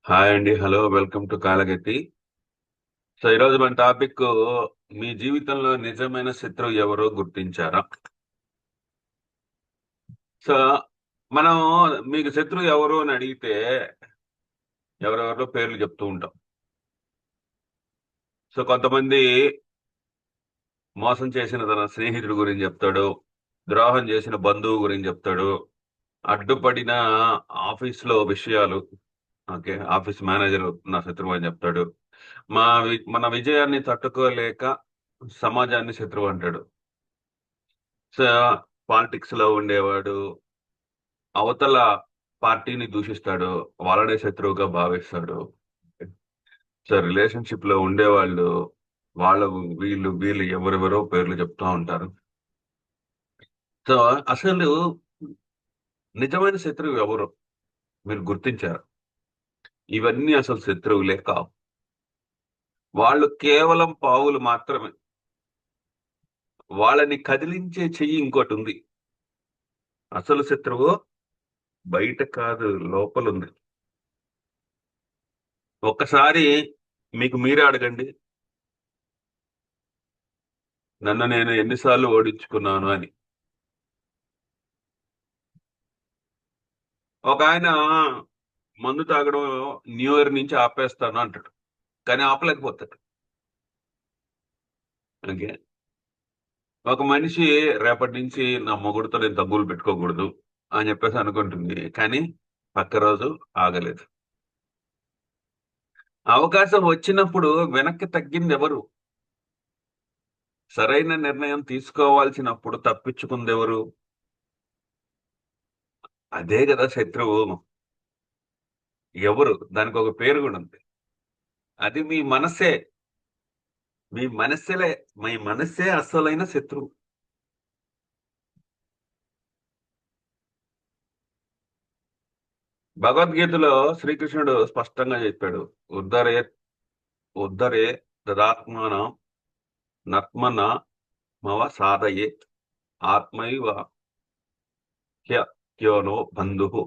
Hi అండి, hello, welcome to కాలగట్టి. So ఈరోజు మన టాపిక్, మీ జీవితంలో నిజమైన శత్రువు ఎవరో గుర్తించారా? సో మనం మీకు శత్రువు ఎవరు అని అడిగితే ఎవరెవరో పేర్లు చెప్తూ ఉంటాం. సో కొంతమంది మోసం చేసిన తన స్నేహితుడి గురించి చెప్తాడు, ద్రోహం చేసిన బంధువు గురించి చెప్తాడు, అడ్డుపడిన ఆఫీస్ లో విషయాలు, ఓకే, ఆఫీస్ మేనేజర్ నా శత్రువు అని చెప్తాడు. మన విజయాన్ని తట్టుకోలేక సమాజాన్ని శత్రువు అంటాడు. సో పాలిటిక్స్ లో ఉండేవాడు అవతల పార్టీని దూషిస్తాడు, వాళ్ళనే శత్రువుగా భావిస్తాడు. సో రిలేషన్షిప్ లో ఉండేవాళ్ళు వాళ్ళ వీళ్ళు వీళ్ళు ఎవరెవరో పేర్లు చెప్తా ఉంటారు. సో అసలు నిజమైన శత్రువు ఎవరు మీరు గుర్తించారు? ఇవన్నీ అసలు శత్రువులే కావు. వాళ్ళు కేవలం పావులు మాత్రమే. వాళ్ళని కదిలించే చెయ్యి ఇంకోటి ఉంది. అసలు శత్రువు బయట కాదు, లోపల ఉంది. ఒక్కసారి మీకు మీరే అడగండి, నన్ను నేను ఎన్నిసార్లు ఓడించుకున్నాను అని. ఒక ఆయన మందు తాగడం న్యూ ఇయర్ నుంచి ఆపేస్తాను అంటాడు, కానీ ఆపలేకపోతాడు. ఓకే. ఒక మనిషి రేపటి నుంచి నా మొగుడుతో నేను తగ్గులు పెట్టుకోకూడదు అని చెప్పేసి అనుకుంటుంది, కానీ పక్క రోజు ఆగలేదు. అవకాశం వచ్చినప్పుడు వెనక్కి తగ్గింది ఎవరు? సరైన నిర్ణయం తీసుకోవాల్సినప్పుడు తప్పించుకుంది ఎవరు? అదే కదా శత్రువు. ఎవరు? దానికి ఒక పేరు కూడా ఉంది. అది మీ మనస్సే. మీ మనస్సే అసలైన శత్రువు. భగవద్గీతలో శ్రీకృష్ణుడు స్పష్టంగా చెప్పాడు, ఉద్ధరే ఉద్ధరే తదాత్మానం నత్మన మవ సాధయే ఆత్మైవ హ్యనో బంధు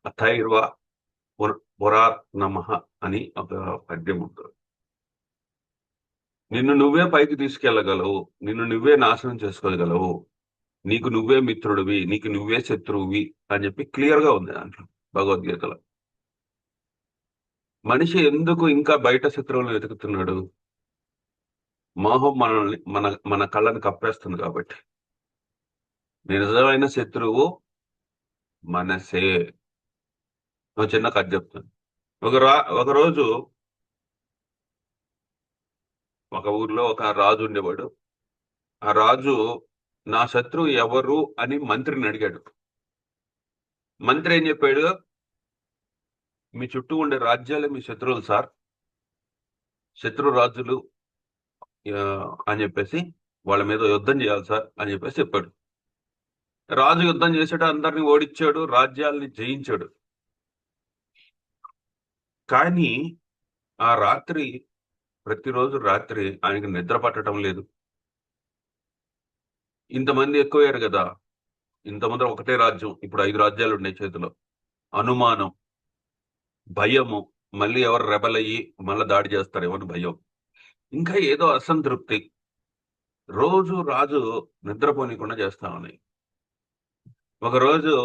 అథైర్వ పురాత్నమ అని ఒక పద్యం ఉంటుంది. నిన్ను నువ్వే పైకి తీసుకెళ్లగలవు, నిన్ను నువ్వే నాశనం చేసుకోగలవు, నీకు నువ్వే మిత్రుడివి, నీకు నువ్వే శత్రువువి అని చెప్పి క్లియర్ గా ఉంది దాంట్లో, భగవద్గీతలో. మనిషి ఎందుకు ఇంకా బయట శత్రువులను వెతుకుతున్నాడు? మోహం మనల్ని మన మన కళ్ళని కప్పేస్తుంది కాబట్టి. నిజమైన శత్రువు మనసే. ఒక చిన్న కథ చెప్తాను. ఒక రోజు ఒక ఊర్లో ఒక రాజు ఉండేవాడు. ఆ రాజు నా శత్రువు ఎవరు అని మంత్రిని అడిగాడు. మంత్రి ఏం చెప్పాడు? మీ చుట్టూ ఉండే రాజ్యాలే మీ శత్రువులు సార్, శత్రు రాజులు ఆ, అని చెప్పేసి వాళ్ళ మీద యుద్ధం చేయాలి సార్ అని చెప్పేసి చెప్పాడు. రాజు యుద్ధం చేశాడు, అందరిని ఓడించాడు, రాజ్యాల్ని జయించాడు. కానీ ఆ రాత్రి, ప్రతిరోజు రాత్రి ఆయనకి నిద్ర పట్టడం లేదు. ఇంతమంది ఎక్కువయ్యారు కదా, ఇంతమంది ఒకటే రాజ్యం, ఇప్పుడు 5 రాజ్యాలు ఉన్నాయి చేతిలో. అనుమానం, భయము, మళ్ళీ ఎవరు రెబల్ అయ్యి మళ్ళీ దాడి చేస్తారేమో అని భయం, ఇంకా ఏదో అసంతృప్తి. రోజు రాజు నిద్రపోనీయకుండా చేస్తా ఉన్నాయి. ఒక రోజు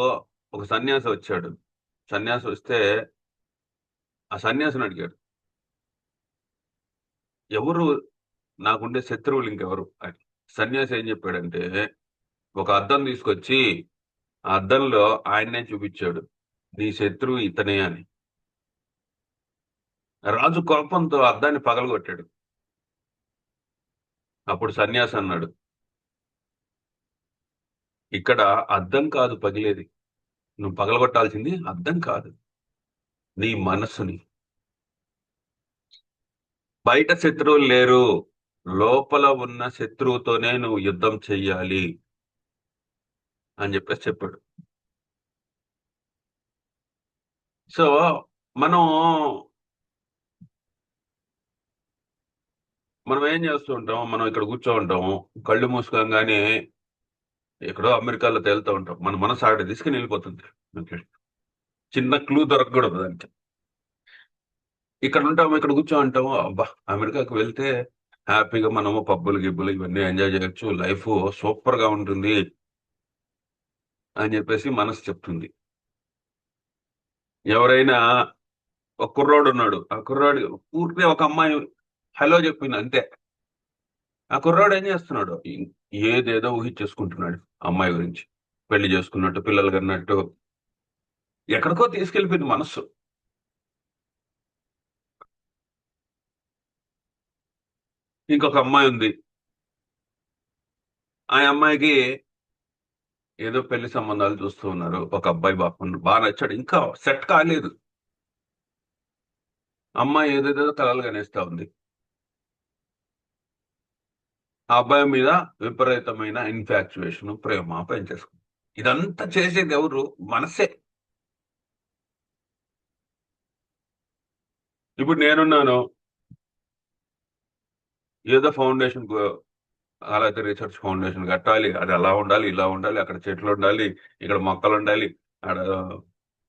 ఒక సన్యాసి వచ్చాడు. సన్యాసి వస్తే ఆ సన్యాసిని అడిగాడు, ఎవరు నాకుండే శత్రువులు ఇంకెవరు అని. సన్యాసి ఏం చెప్పాడంటే, ఒక అద్దం తీసుకొచ్చి ఆ అద్దంలో ఆయన్నే చూపించాడు, నీ శత్రువు ఇతనే అని. రాజు కోపంతో అద్దాన్ని పగలగొట్టాడు. అప్పుడు సన్యాసి అన్నాడు, ఇక్కడ అద్దం కాదు పగిలేది, నువ్వు పగలగొట్టాల్సింది అద్దం కాదు, నీ మనస్సుని. బయట శత్రువులు లేరు, లోపల ఉన్న శత్రువుతోనే నువ్వు యుద్ధం చెయ్యాలి అని చెప్పేసి చెప్పాడు. సో మనం మనం ఏం చేస్తూ ఉంటాం? మనం ఇక్కడ కూర్చో ఉంటాము, కళ్ళు మూసుకోగానే ఎక్కడో అమెరికాలో తేలుతూ ఉంటాం, మన మనసు ఆడ తీసుకుని వెళ్ళిపోతుంది. ఓకే. చిన్న క్లూ దొరకకూడదు దానికి. ఇక్కడ ఉంటాము, ఇక్కడ కూర్చో అంటాము, అబ్బా అమెరికాకు వెళ్తే హ్యాపీగా మనము పబ్బులు గిబ్బులు ఇవన్నీ ఎంజాయ్ చేయొచ్చు, లైఫ్ సూపర్ గా ఉంటుంది అని చెప్పేసి మనసు చెప్తుంది. ఎవరైనా ఒక కుర్రోడు ఉన్నాడు, ఆ కుర్రాడు పూర్తిగా ఒక అమ్మాయి హలో చెప్పింది అంతే, ఆ కుర్రాడు ఏం చేస్తున్నాడు, ఏదేదో ఊహించేసుకుంటున్నాడు అమ్మాయి గురించి, పెళ్లి చేసుకున్నట్టు, పిల్లలు కన్నట్టు, ఎక్కడికో తీసుకెళ్లిపోయింది మనస్సు. ఇంకొక అమ్మాయి ఉంది, ఆ అమ్మాయికి ఏదో పెళ్లి సంబంధాలు చూస్తూ ఉన్నారు, ఒక అబ్బాయి బాగా నచ్చాడు, ఇంకా సెట్ కాలేదు, అమ్మాయి ఏదేదో కలలు కనేస్తా ఉంది, ఆ అబ్బాయి మీద విపరీతమైన ఇన్ఫాక్చుయేషన్, ప్రేమ పెంచేసుకుంది. ఇదంతా చేసేది ఎవరు? మనసే. ఇప్పుడు నేనున్నాను, ఏదో ఫౌండేషన్, అలాగే రీసెర్చ్ ఫౌండేషన్ కట్టాలి, అది అలా ఉండాలి, ఇలా ఉండాలి, అక్కడ చెట్లు ఉండాలి, ఇక్కడ మొక్కలు ఉండాలి, ఆడ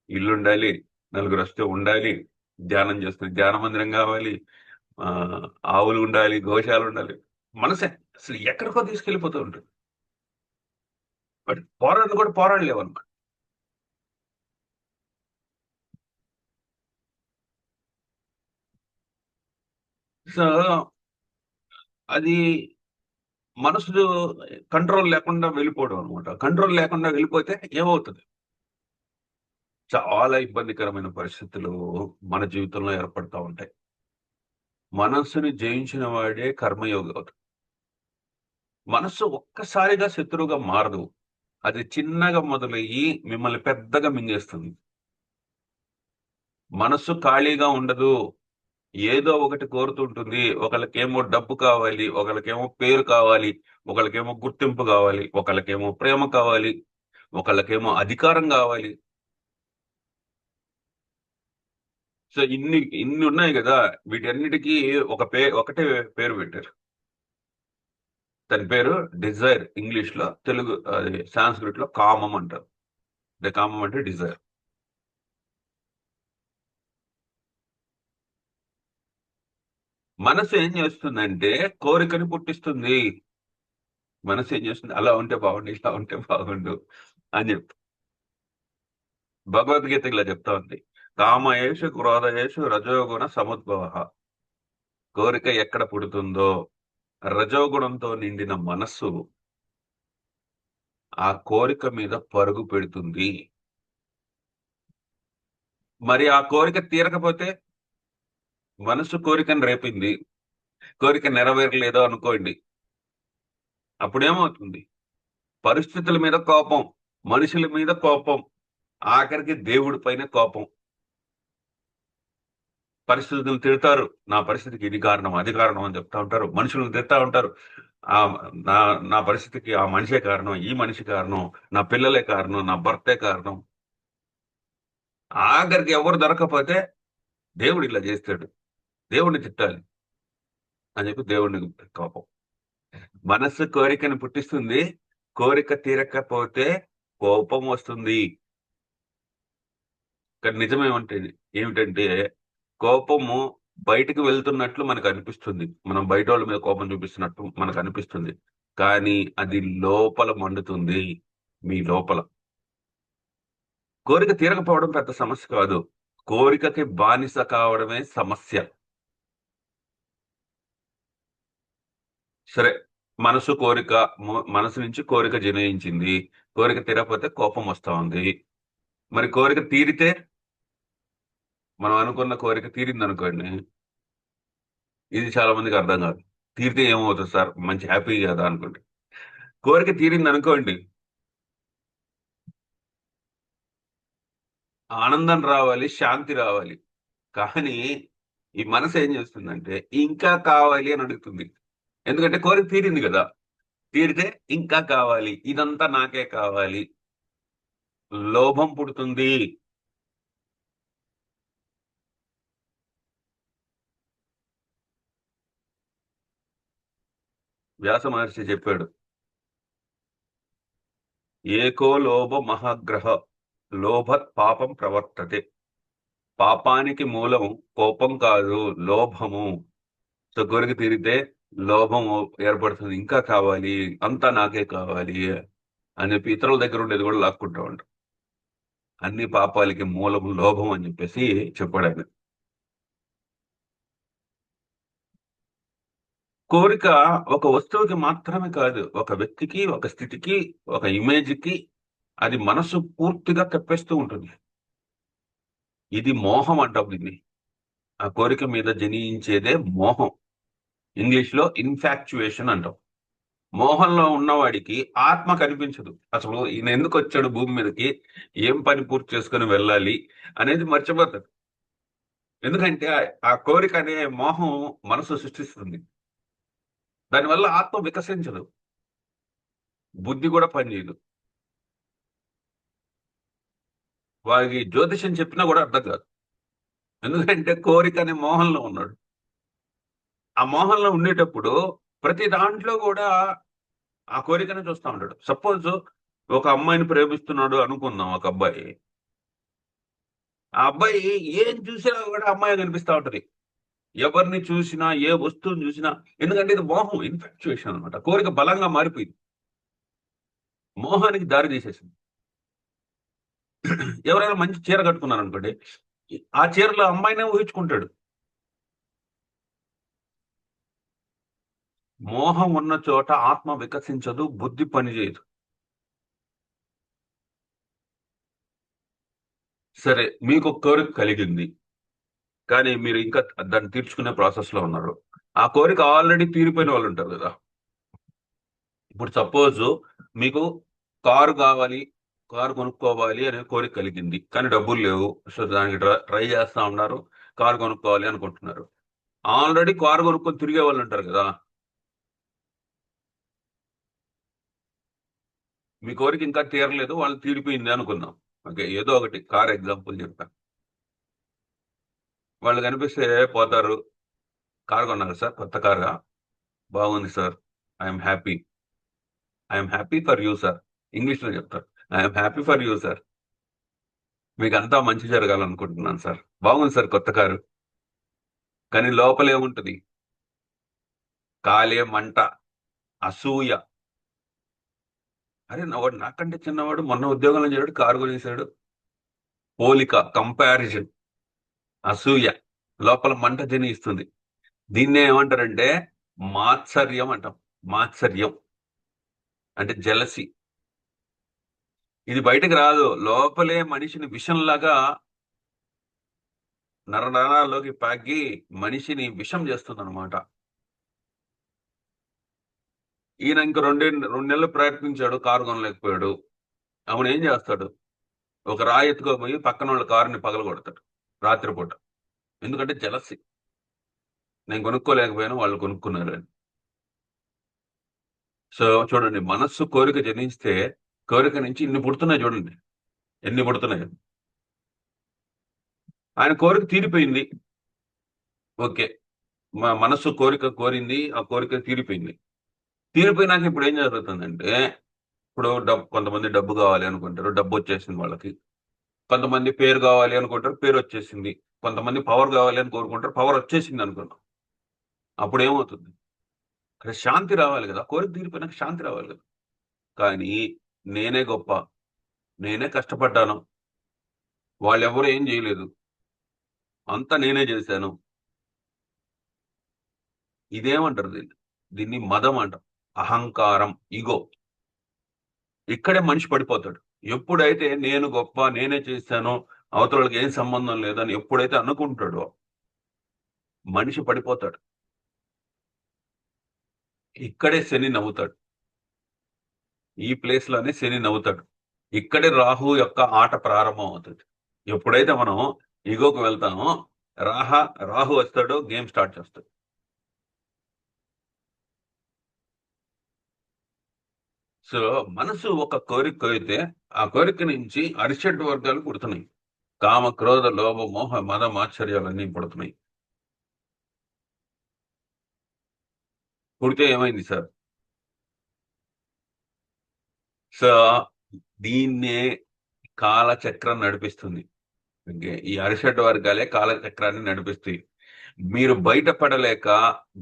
ఇల్లు ఉండాలి, నలుగురు వస్తే ఉండాలి, ధ్యానం చేస్తుంది ధ్యాన మందిరం కావాలి, ఆ ఆవులు ఉండాలి, గోశాలు ఉండాలి. మనసే అసలు ఎక్కడికో తీసుకెళ్లిపోతూ ఉంటుంది. బట్ పోరాడు కూడా పోరాడలేవు అనమాట. సో అది మనసు కంట్రోల్ లేకుండా వెళ్ళిపోవడం అనమాట. కంట్రోల్ లేకుండా వెళ్ళిపోతే ఏమవుతుంది, చాలా ఇబ్బందికరమైన పరిస్థితులు మన జీవితంలో ఏర్పడతా ఉంటాయి. మనస్సుని జయించిన వాడే కర్మయోగి అవుతాడు. మనస్సు ఒక్కసారిగా శత్రువుగా మారదు, అది చిన్నగా మొదలయ్యి మిమ్మల్ని పెద్దగా మింగేస్తుంది. మనస్సు ఖాళీగా ఉండదు, ఏదో ఒకటి కోరుతుంటుంది. ఒకళ్ళకేమో డబ్బు కావాలి, ఒకళ్ళకేమో పేరు కావాలి, ఒకళ్ళకేమో గుర్తింపు కావాలి, ఒకళ్ళకేమో ప్రేమ కావాలి, ఒకళ్ళకేమో అధికారం కావాలి. సో ఇన్ని ఇన్ని ఉన్నాయి కదా, వీటన్నిటికీ ఒకటే పేరు పెట్టారు. దాని పేరు డిజైర్, ఇంగ్లీష్ లో, తెలుగు అది సాంస్క్రిట్ లో కామం అంటారు. కామం అంటే డిజైర్. మనసు ఏం చేస్తుందంటే కోరికని పుట్టిస్తుంది. మనసు ఏం చేస్తుంది, అలా ఉంటే బాగుండు, ఇలా ఉంటే బాగుండు అని చెప్పి భగవద్గీత ఇలా చెప్తా ఉంది. కామయేషు క్రోధయేషు రజోగుణ సముద్భవ. కోరిక ఎక్కడ పుడుతుందో, రజోగుణంతో నిండిన మనస్సు ఆ కోరిక మీద పరుగు పెడుతుంది. మరి ఆ కోరిక తీరకపోతే, మనసు కోరికను రేపింది, కోరిక నెరవేరలేదో అనుకోండి, అప్పుడేమవుతుంది, పరిస్థితుల మీద కోపం, మనుషుల మీద కోపం, ఆఖరికి దేవుడి పైన కోపం. పరిస్థితులు తిడతారు, నా పరిస్థితికి ఇది కారణం, అది కారణం అని చెప్తా ఉంటారు, మనుషులను తిడతా ఉంటారు, ఆ నా నా పరిస్థితికి ఆ మనిషే కారణం, ఈ మనిషి కారణం, నా పిల్లలే కారణం, నా భర్తే కారణం. ఆఖరికి ఎవరు దొరకకపోతే దేవుడు ఇలా చేస్తాడు, దేవుడిని తిట్టాలి అని చెప్పి దేవుడిని కోపం. మనస్సు కోరికను పుట్టిస్తుంది, కోరిక తీరకపోతే కోపం వస్తుంది. కానీ ఏమిటంటే కోపము బయటికి వెళ్తున్నట్లు మనకు అనిపిస్తుంది, మనం బయట వాళ్ళ మీద కోపం చూపిస్తున్నట్టు మనకు అనిపిస్తుంది, కానీ అది లోపల మండుతుంది, మీ లోపల. కోరిక తీరకపోవడం పెద్ద సమస్య కాదు, కోరికకి బానిస కావడమే సమస్య. సరే, మనసు నుంచి కోరిక జనయించింది, కోరిక తీరకపోతే కోపం వస్తా ఉంది. మరి కోరిక తీరితే, మనం అనుకున్న కోరిక తీరింది అనుకోండి, ఇది చాలా మందికి అర్థం కాదు. తీరితే ఏమవుతుంది సార్, మంచి హ్యాపీ కదా అనుకోండి. కోరిక తీరింది అనుకోండి, ఆనందం రావాలి, శాంతి రావాలి. కానీ ఈ మనసు ఏం చేస్తుందంటే ఇంకా కావాలి అని అడుగుతుంది. ఎందుకంటే కోరిక తీరింది కదా, తీరితే ఇంకా కావాలి, ఇదంతా నాకే కావాలి, లోభం పుడుతుంది. వ్యాస మహర్షి చెప్పాడు, ఏకో లోభ మహాగ్రహ లోభత్ పాపం ప్రవర్తతే. పాపానికి మూలం కోపం కాదు, లోభము. సో కోరిక తీరితే లోభం ఏర్పడుతుంది, ఇంకా కావాలి, అంతా నాకే కావాలి అని చెప్పి ఇతరుల దగ్గర ఉండేది కూడా లాక్కుంటా ఉంటాం. అన్ని పాపాలకి మూలము లోభం అని చెప్పేసి చెప్పాడు ఆయన. కోరిక ఒక వస్తువుకి మాత్రమే కాదు, ఒక వ్యక్తికి, ఒక స్థితికి, ఒక ఇమేజ్ కి అది మనసు పూర్తిగా కప్పేస్తూ ఉంటుంది. ఇది మోహం అంటాం దీన్ని. ఆ కోరిక మీద జనించేదే మోహం. ఇంగ్లీష్ లో ఇన్ఫాక్చుయేషన్ అంటాం. మోహంలో ఉన్నవాడికి ఆత్మ కనిపించదు. అసలు ఈయన ఎందుకు వచ్చాడు భూమి మీదకి, ఏం పని పూర్తి చేసుకుని వెళ్ళాలి అనేది మర్చిపోతాడు. ఎందుకంటే ఆ కోరిక అనే మోహం మనసు సృష్టిస్తుంది. దానివల్ల ఆత్మ వికసించదు, బుద్ధి కూడా పనిచేయదు. వారికి జ్యోతిషం చెప్పినా కూడా అర్థం కాదు. ఎందుకంటే కోరిక అనే మోహంలో ఉన్నాడు. ఆ మోహంలో ఉండేటప్పుడు ప్రతి దాంట్లో కూడా ఆ కోరికనే చూస్తూ ఉంటాడు. సపోజ్ ఒక అమ్మాయిని ప్రేమిస్తున్నాడు అనుకుందాం, ఒక అబ్బాయి. ఆ అబ్బాయి ఏం చూసినా కూడా అమ్మాయి కనిపిస్తా ఉంటది. ఎవరిని చూసినా, ఏ వస్తువుని చూసినా. ఎందుకంటే ఇది మోహం, ఇన్ఫాక్చుయేషన్ అనమాట. కోరిక బలంగా మారిపోయింది, మోహానికి దారి తీసేసింది. ఎవరైనా మంచి చీర కట్టుకున్నారు అనుకోండి, ఆ చీరలో అమ్మాయినే ఊహించుకుంటాడు. మోహం ఉన్న చోట ఆత్మ వికసించదు, బుద్ధి పనిచేయదు. సరే, మీకు ఒక కోరిక కలిగింది, కానీ మీరు ఇంకా దాన్ని తీర్చుకునే ప్రాసెస్ లో ఉన్నారు. ఆ కోరిక ఆల్రెడీ తీరిపోయిన వాళ్ళు ఉంటారు కదా. ఇప్పుడు సపోజ్ మీకు కారు కావాలి, కారు కొనుక్కోవాలి అనే కోరిక కలిగింది, కానీ డబ్బులు లేవు. సో దానికి ట్రై చేస్తా ఉన్నారు, కారు కొనుక్కోవాలి అనుకుంటున్నారు. ఆల్రెడీ కారు కొనుక్కొని తిరిగే వాళ్ళు ఉంటారు కదా. మీ కోరిక ఇంకా తీరలేదు, వాళ్ళు తీరిపోయింది అనుకుందాం. ఓకే, ఏదో ఒకటి కార్ ఎగ్జాంపుల్ చెప్తాను. వాళ్ళు కనిపిస్తే పోతారు. కారు కొన్నారు సార్, కొత్త కారా? బాగుంది sir. I'm happy. I'm happy for you sir. English లో చెప్తారు. I'm happy for you sir. మీకు అంతా మంచి జరగాలనుకుంటున్నాను సార్. బాగుంది సార్ కొత్త కారు. కానీ లోపల ఏముంటది? కాలే మంట, అసూయ. అరే వాడు నాకంటే చిన్నవాడు, మొన్న ఉద్యోగంలో చేరాడు, కారు కొనేసాడు. పోలిక, కంపారిజన్, అసూయ లోపల మంట జనిస్తుంది. దీన్నే ఏమంటారంటే మాత్సర్యం అంటాం. మాత్సర్యం అంటే జలసి. ఇది బయటకు రాదు, లోపలే మనిషిని విషంలాగా నరనరాల్లోకి పాకి మనిషిని విషం చేస్తుంది అనమాట. ఈయన ఇంక 2 నెలలు ప్రయత్నించాడు, కారు కొనలేకపోయాడు. అవును, ఏం చేస్తాడు? ఒక రాయి ఎత్తుకోపోయి పక్కన వాళ్ళ కారుని పగలగొడతాడు రాత్రిపూట. ఎందుకంటే జలసి, నేను కొనుక్కోలేకపోయాను, వాళ్ళు కొనుక్కున్నారు అని. సో చూడండి, మనస్సు కోరిక జనిస్తే కోరిక నుంచి ఇన్ని పుడుతున్నాయి చూడండి, ఎన్ని పుడుతున్నాయి. ఆయన కోరిక తీరిపోయింది. ఓకే, మా మనస్సు కోరిక కోరింది, ఆ కోరిక తీరిపోయింది. తీరిపోయినాక ఇప్పుడు ఏం జరుగుతుందంటే, ఇప్పుడు కొంతమంది డబ్బు కావాలి అనుకుంటారు, డబ్బు వచ్చేసింది వాళ్ళకి. కొంతమంది పేరు కావాలి అనుకుంటారు, పేరు వచ్చేసింది. కొంతమంది పవర్ కావాలి అని కోరుకుంటారు, పవర్ వచ్చేసింది అనుకుంటాం. అప్పుడు ఏమవుతుంది? అక్కడ శాంతి రావాలి కదా, కోరిక తీరిపోయినాక శాంతి రావాలి కదా. కానీ నేనే గొప్ప, నేనే కష్టపడ్డాను, వాళ్ళెవరూ ఏం చేయలేదు, అంతా నేనే చేశాను. ఇదేమంటారు దీన్ని మదం అంటాం. అహంకారం, ఈగో. ఇక్కడే మనిషి పడిపోతాడు. ఎప్పుడైతే నేను గొప్ప, నేనే చేశాను, అవతలకి ఏం సంబంధం లేదని ఎప్పుడైతే అనుకుంటాడో మనిషి పడిపోతాడు. ఇక్కడే శని నవ్వుతాడు. ఈ ప్లేస్ లోనే శని నవ్వుతాడు. ఇక్కడే రాహు యొక్క ఆట ప్రారంభం అవుతుంది. ఎప్పుడైతే మనం ఈగోకు వెళ్తామో రాహ రాహు వస్తాడో గేమ్ స్టార్ట్ చేస్తాడు. సో మనసు ఒక కోరిక కోరితే ఆ కోరిక నుంచి అరిషడ్ వర్గాలు పుడుతున్నాయి. కామ, క్రోధ, లోభ, మోహ, మద, మాత్సర్యాలన్నీ పుడుతున్నాయి. పుడితే ఏమైంది సార్? సో దీన్నే కాలచక్రం నడిపిస్తుంది. ఈ అరిషడ్ వర్గాలే కాలచక్రాన్ని నడిపిస్తాయి. మీరు బయటపడలేక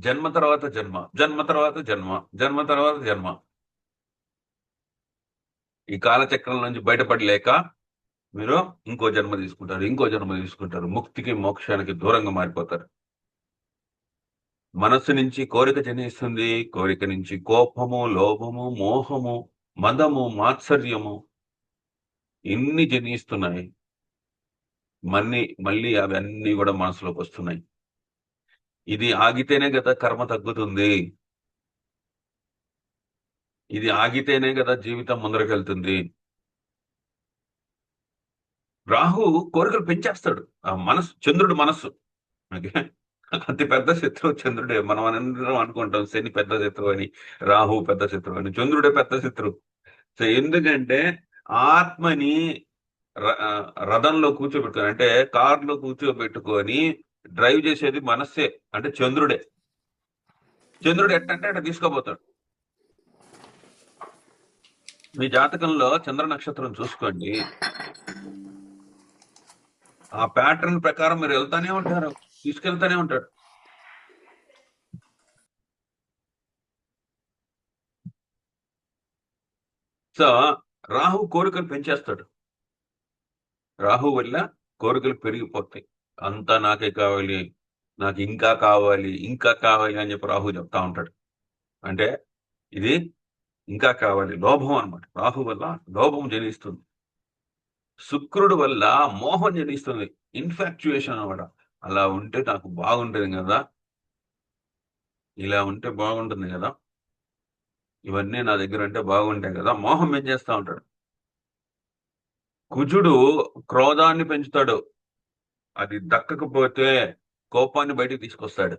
జన్మ తర్వాత జన్మ, జన్మ తర్వాత జన్మ, జన్మ తర్వాత జన్మ, ఈ కాలచక్రం నుంచి బయటపడలేక మీరు ఇంకో జన్మ తీసుకుంటారు, ఇంకో జన్మ తీసుకుంటారు, ముక్తికి మోక్షానికి దూరంగా మారిపోతారు. మనస్సు నుంచి కోరిక జనిస్తుంది, కోరిక నుంచి కోపము, లోభము, మోహము, మదము, మాత్సర్యము ఇన్ని జనిస్తున్నాయి. మళ్ళీ మళ్ళీ అవన్నీ కూడా మనసులోకి వస్తున్నాయి. ఇది ఆగితేనే కదా కర్మ తగ్గుతుంది. ఇది ఆగితేనే కదా జీవితం ముందరకెళ్తుంది. రాహు కోరికలు పెంచేస్తాడు. ఆ మనసు, చంద్రుడు మనస్సు. ఓకే, అతి పెద్ద శత్రువు చంద్రుడే. మనం అందరం అనుకుంటాం శని పెద్ద శత్రువు అని, రాహు పెద్ద శత్రువు అని. చంద్రుడే పెద్ద శత్రువు. సో ఎందుకంటే ఆత్మని రథంలో కూర్చోబెట్టుకొని, అంటే కారులో కూర్చోబెట్టుకొని డ్రైవ్ చేసేది మనస్సే, అంటే చంద్రుడే. చంద్రుడు ఎట్టంటే అట్లా తీసుకోబోతాడు. మీ జాతకంలో చంద్ర నక్షత్రం చూసుకోండి. ఆ ప్యాటర్న్ ప్రకారం మీరు వెళ్తానే ఉంటారు, తీసుకెళ్తానే ఉంటాడు. సో రాహు కోరికలు పెంచేస్తాడు. రాహు వల్ల కోరికలు పెరిగిపోతాయి. అంతా నాకే కావాలి, నాకు ఇంకా కావాలి, ఇంకా కావాలి అని చెప్పి రాహు చెప్తా ఉంటాడు. అంటే ఇది ఇంకా కావాలి, లోభం అన్నమాట. రాహు వల్ల లోభం జనిస్తుంది. శుక్రుడు వల్ల మోహం జనిస్తుంది, ఇన్ఫాక్చుయేషన్ అన్నమాట. అలా ఉంటే నాకు బాగుంటుంది కదా, ఇలా ఉంటే బాగుంటుంది కదా, ఇవన్నీ నా దగ్గర ఉంటే బాగుంటాయి కదా, మోహం ఏం చేస్తా ఉంటాడు. కుజుడు క్రోధాన్ని పెంచుతాడు, అది దక్కకపోతే కోపాన్ని బయటికి తీసుకొస్తాడు.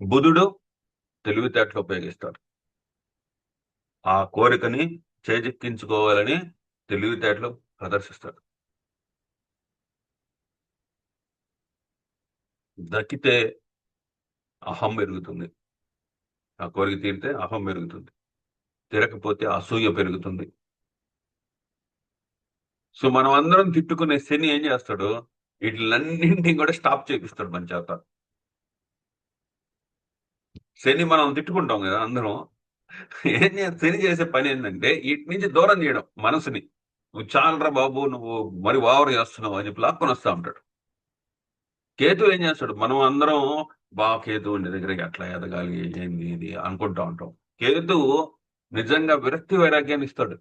బుధుడు తెలివితేటలు ఉపయోగిస్తాడు, ఆ కోరికని చేజిక్కించుకోవాలని తెలివితేటలు ప్రదర్శిస్తాడు. దక్కితే అహం పెరుగుతుంది, ఆ కోరిక తీరితే అహం పెరుగుతుంది, తిరగకపోతే అసూయ పెరుగుతుంది. సో మనం అందరం తిట్టుకునే శని ఏం చేస్తాడు, వీటిలన్నింటినీ కూడా స్టాప్ చేపిస్తాడు మన చేత. శని మనం తిట్టుకుంటాం కదా అందరం, శని చేసే పని ఏంటంటే వీటి నుంచి దూరం చేయడం మనసుని. నువ్వు చాలరా బాబు, నువ్వు మరి ఓవర్ చేస్తున్నావు అని చెప్పి లాక్కొని వస్తా ఉంటాడు. కేతు ఏం చేస్తాడు, మనం అందరం కేతు ఉండే దగ్గరికి అట్లా ఎదగాలి, ఏంది ఇది అనుకుంటా ఉంటాం. కేతు నిజంగా విరక్తి వైరాగ్యాన్ని ఇస్తాడు.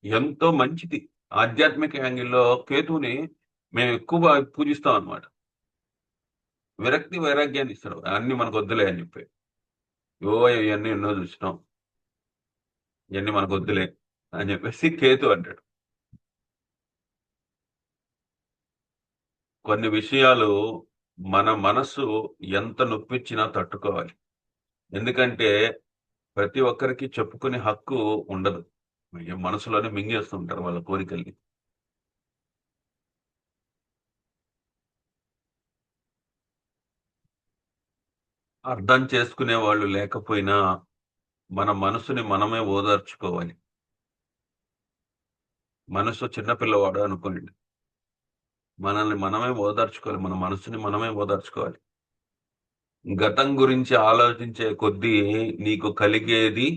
ఎంతో మంచిది. ఆధ్యాత్మిక యాంగిల్లో కేతువుని మేము ఎక్కువ పూజిస్తాం అనమాట. విరక్తి వైరాగ్యాన్ని ఇస్తాడు, అన్ని మనకు వద్దులే అని చెప్పి. ఇవన్నీ ఎన్నో చూసినాం, ఇవన్నీ మనకు వద్దులే అని చెప్పేసి కేతు అంటాడు. కొన్ని విషయాలు మన మనసు ఎంత నొప్పించినా తట్టుకోవాలి. ఎందుకంటే ప్రతి ఒక్కరికి చెప్పుకునే హక్కు ఉండదు. మనసులోనే మింగేస్తూ ఉంటారు వాళ్ళ కోరికల్ని. అర్థం చేసుకునే వాళ్ళు లేకపోయినా మన మనసుని మనమే ఓదార్చుకోవాలి. మనసు చిన్నపిల్లవాడు అనుకోండి, మనల్ని మనమే ఓదార్చుకోవాలి, మన మనసుని మనమే ఓదార్చుకోవాలి. గతం గురించి ఆలోచించే కొద్దీ నీకు కలిగేది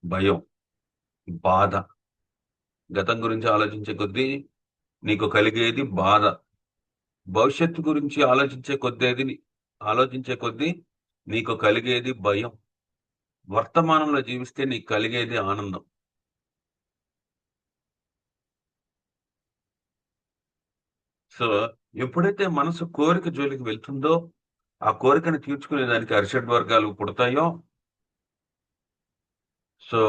భయం, బాధ. గతం గురించి ఆలోచించే కొద్దీ నీకు కలిగేది బాధ. భవిష్యత్తు గురించి ఆలోచించే కొద్దీ నీకు కలిగేది భయం. వర్తమానంలో జీవిస్తే నీకు కలిగేది ఆనందం. సో ఎప్పుడైతే మనసు కోరిక జోలికి వెళ్తుందో, ఆ కోరికను తీర్చుకునే దానికి అరిషడ్ వర్గాలు పుడతాయో, సో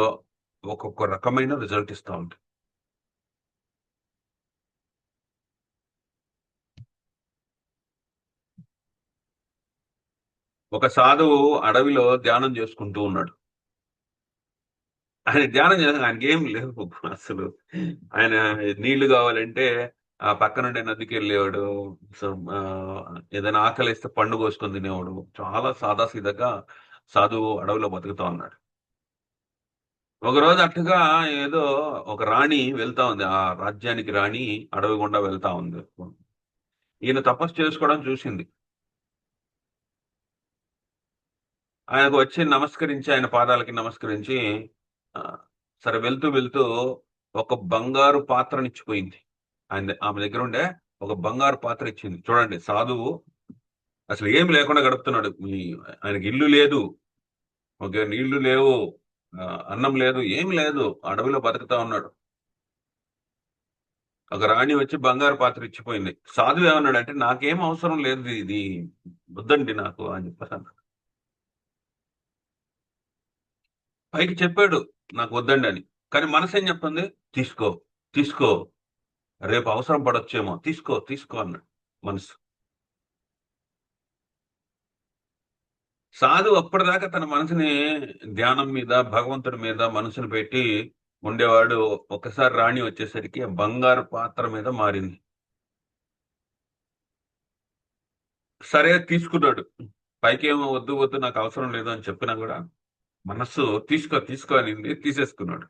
ఒక్కొక్క రకమైన రిజల్ట్ ఇస్తా ఉంటుంది. ఒక సాధువు అడవిలో ధ్యానం చేసుకుంటూ ఉన్నాడు. ఆయన ధ్యానం చేసిన ఆయనకి ఏం లేవు అసలు. ఆయన నీళ్లు కావాలంటే ఆ పక్కనుండే నదికి వెళ్ళేవాడు. సో ఆ, ఏదైనా ఆకలిస్తే పండు కోసుకొని తినేవాడు. చాలా సాదాసీదాగా సాధువు అడవిలో బతుకుతా ఉన్నాడు. ఒకరోజు అట్టుగా ఏదో ఒక రాణి వెళ్తా ఉంది, ఆ రాజ్యానికి రాణి అడవి గుండా వెళ్తా ఉంది. ఈయన తపస్సు చేసుకోవడం చూసింది. ఆయనకు వచ్చి నమస్కరించి, ఆయన పాదాలకి నమస్కరించి, ఆ, సరే వెళ్తూ వెళ్తూ ఒక బంగారు పాత్రనిచ్చిపోయింది. ఆమె దగ్గర ఉండే ఒక బంగారు పాత్ర ఇచ్చింది. చూడండి, సాధువు అసలు ఏం లేకుండా గడుపుతున్నాడు. ఆయనకి ఇల్లు లేదు, ఒక నీళ్లు లేవు, ఆ, అన్నం లేదు, ఏం లేదు, అడవిలో బతుకుతా ఉన్నాడు. ఒక రాణి వచ్చి బంగారు పాత్ర ఇచ్చిపోయింది. సాధువు ఏమన్నాడంటే, నాకేం అవసరం లేదు, ఇది వద్దండి నాకు అని చెప్పేసి అన్నాడు. పైకి చెప్పాడు నాకు వద్దండి అని, కానీ మనసు ఏం చెప్తుంది, తీసుకో, తీసుకో, రేపు అవసరం పడొచ్చేమో, తీసుకో తీసుకో అన్నాడు మనసు. సాధువు అప్పటిదాకా తన మనసుని ధ్యానం మీద, భగవంతుడి మీద మనసును పెట్టి ఉండేవాడు. ఒకసారి రాణి వచ్చేసరికి ఆ బంగారు పాత్ర మీద మారింది. సరే తీసుకున్నాడు. పైకేమో వద్దు వద్దు నాకు అవసరం లేదు అని చెప్పినా కూడా మనస్సు తీసుకో తీసుకో అనింది, తీసేసుకున్నాడు.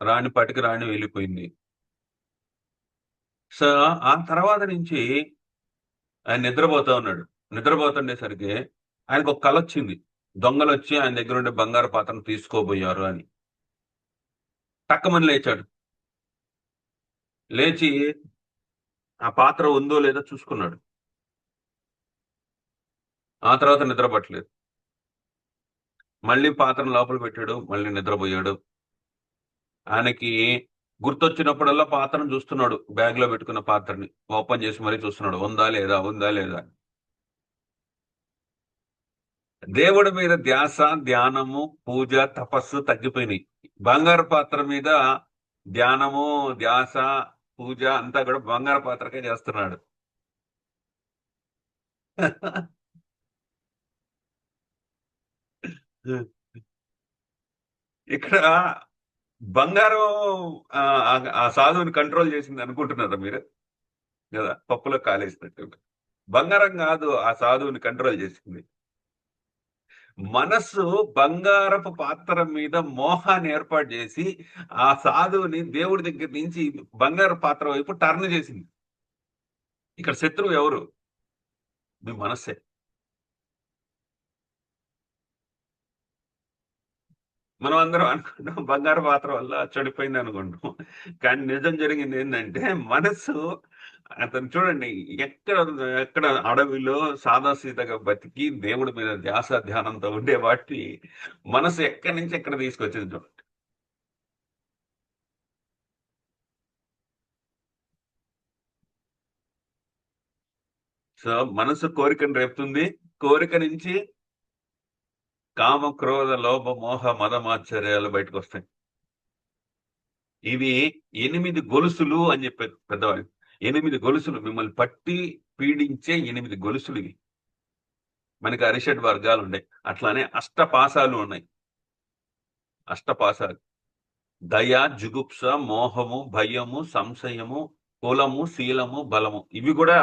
రాణి పాటికి రాణి వెళ్ళిపోయింది. సో ఆ తర్వాత నుంచి ఆయన నిద్రపోతా ఉన్నాడు. నిద్రపోతుండేసరికి ఆయనకు ఒక కల వచ్చింది. దొంగలు వచ్చి ఆయన దగ్గర ఉండే బంగారు పాత్రను తీసుకోబోయారు అని. టక్కమని లేచాడు. లేచి ఆ పాత్ర ఉందో లేదో చూసుకున్నాడు. ఆ తర్వాత నిద్ర పట్టలేదు. మళ్ళీ పాత్రను లోపల పెట్టాడు, మళ్ళీ నిద్రపోయాడు. ఆయనకి గుర్తొచ్చినప్పుడల్లా పాత్రను చూస్తున్నాడు, బ్యాగ్ లో పెట్టుకున్న పాత్రని ఓపెన్ చేసి మరీ చూస్తున్నాడు, ఉందా లేదా, ఉందా లేదా. దేవుడి మీద ధ్యాస, ధ్యానము, పూజ, తపస్సు తగ్గిపోయినాయి. బంగారు పాత్ర మీద ధ్యానము, ధ్యాస, పూజ అంతా కూడా బంగారు పాత్రకే చేస్తున్నాడు. ఇక్కడ బంగారం ఆ ఆ సాధువుని కంట్రోల్ చేసింది అనుకుంటున్నారా మీరు? కదా, పప్పులో కాలేసినట్టు. బంగారం కాదు ఆ సాధువుని కంట్రోల్ చేసింది, మనస్సు బంగారపు పాత్ర మీద మోహాన్ని ఏర్పాటు చేసి ఆ సాధువుని దేవుడి దగ్గర నుంచి బంగారు పాత్ర వైపు టర్న్ చేసింది. ఇక్కడ శత్రువు ఎవరు? మీ మనస్సే. మనం అందరం అనుకుంటాం బంగారు పాత్ర వల్ల చెడిపోయింది అనుకుంటాం, కానీ నిజం జరిగింది ఏంటంటే మనస్సు, అతను చూడండి, ఎక్కడ ఎక్కడ అడవిలో సాదాసీదగా బతికి దేవుడి మీద ధ్యాస ధ్యానంతో ఉండే వాటి మనసు ఎక్కడి నుంచి ఎక్కడ తీసుకొచ్చింది చూడండి. సో మనసు కోరికను రేపుతుంది. కోరిక నుంచి కామ, క్రోధ, లోభ, మోహ, మదమాశ్చర్యాలు బయటకు వస్తాయి. ఇవి 8 గొలుసులు అని చెప్పారు పెద్దవాళ్ళు. 8 గొలుసులు, మిమ్మల్ని పట్టి పీడించే 8 గొలుసులు ఇవి. మనకి అరిషడ్ వర్గాలు ఉన్నాయి, అట్లానే అష్టపాసాలు ఉన్నాయి. అష్టపాసాలు: దయ, జుగుప్స, మోహము, భయము, సంశయము, కులము, శీలము, బలము. ఇవి కూడా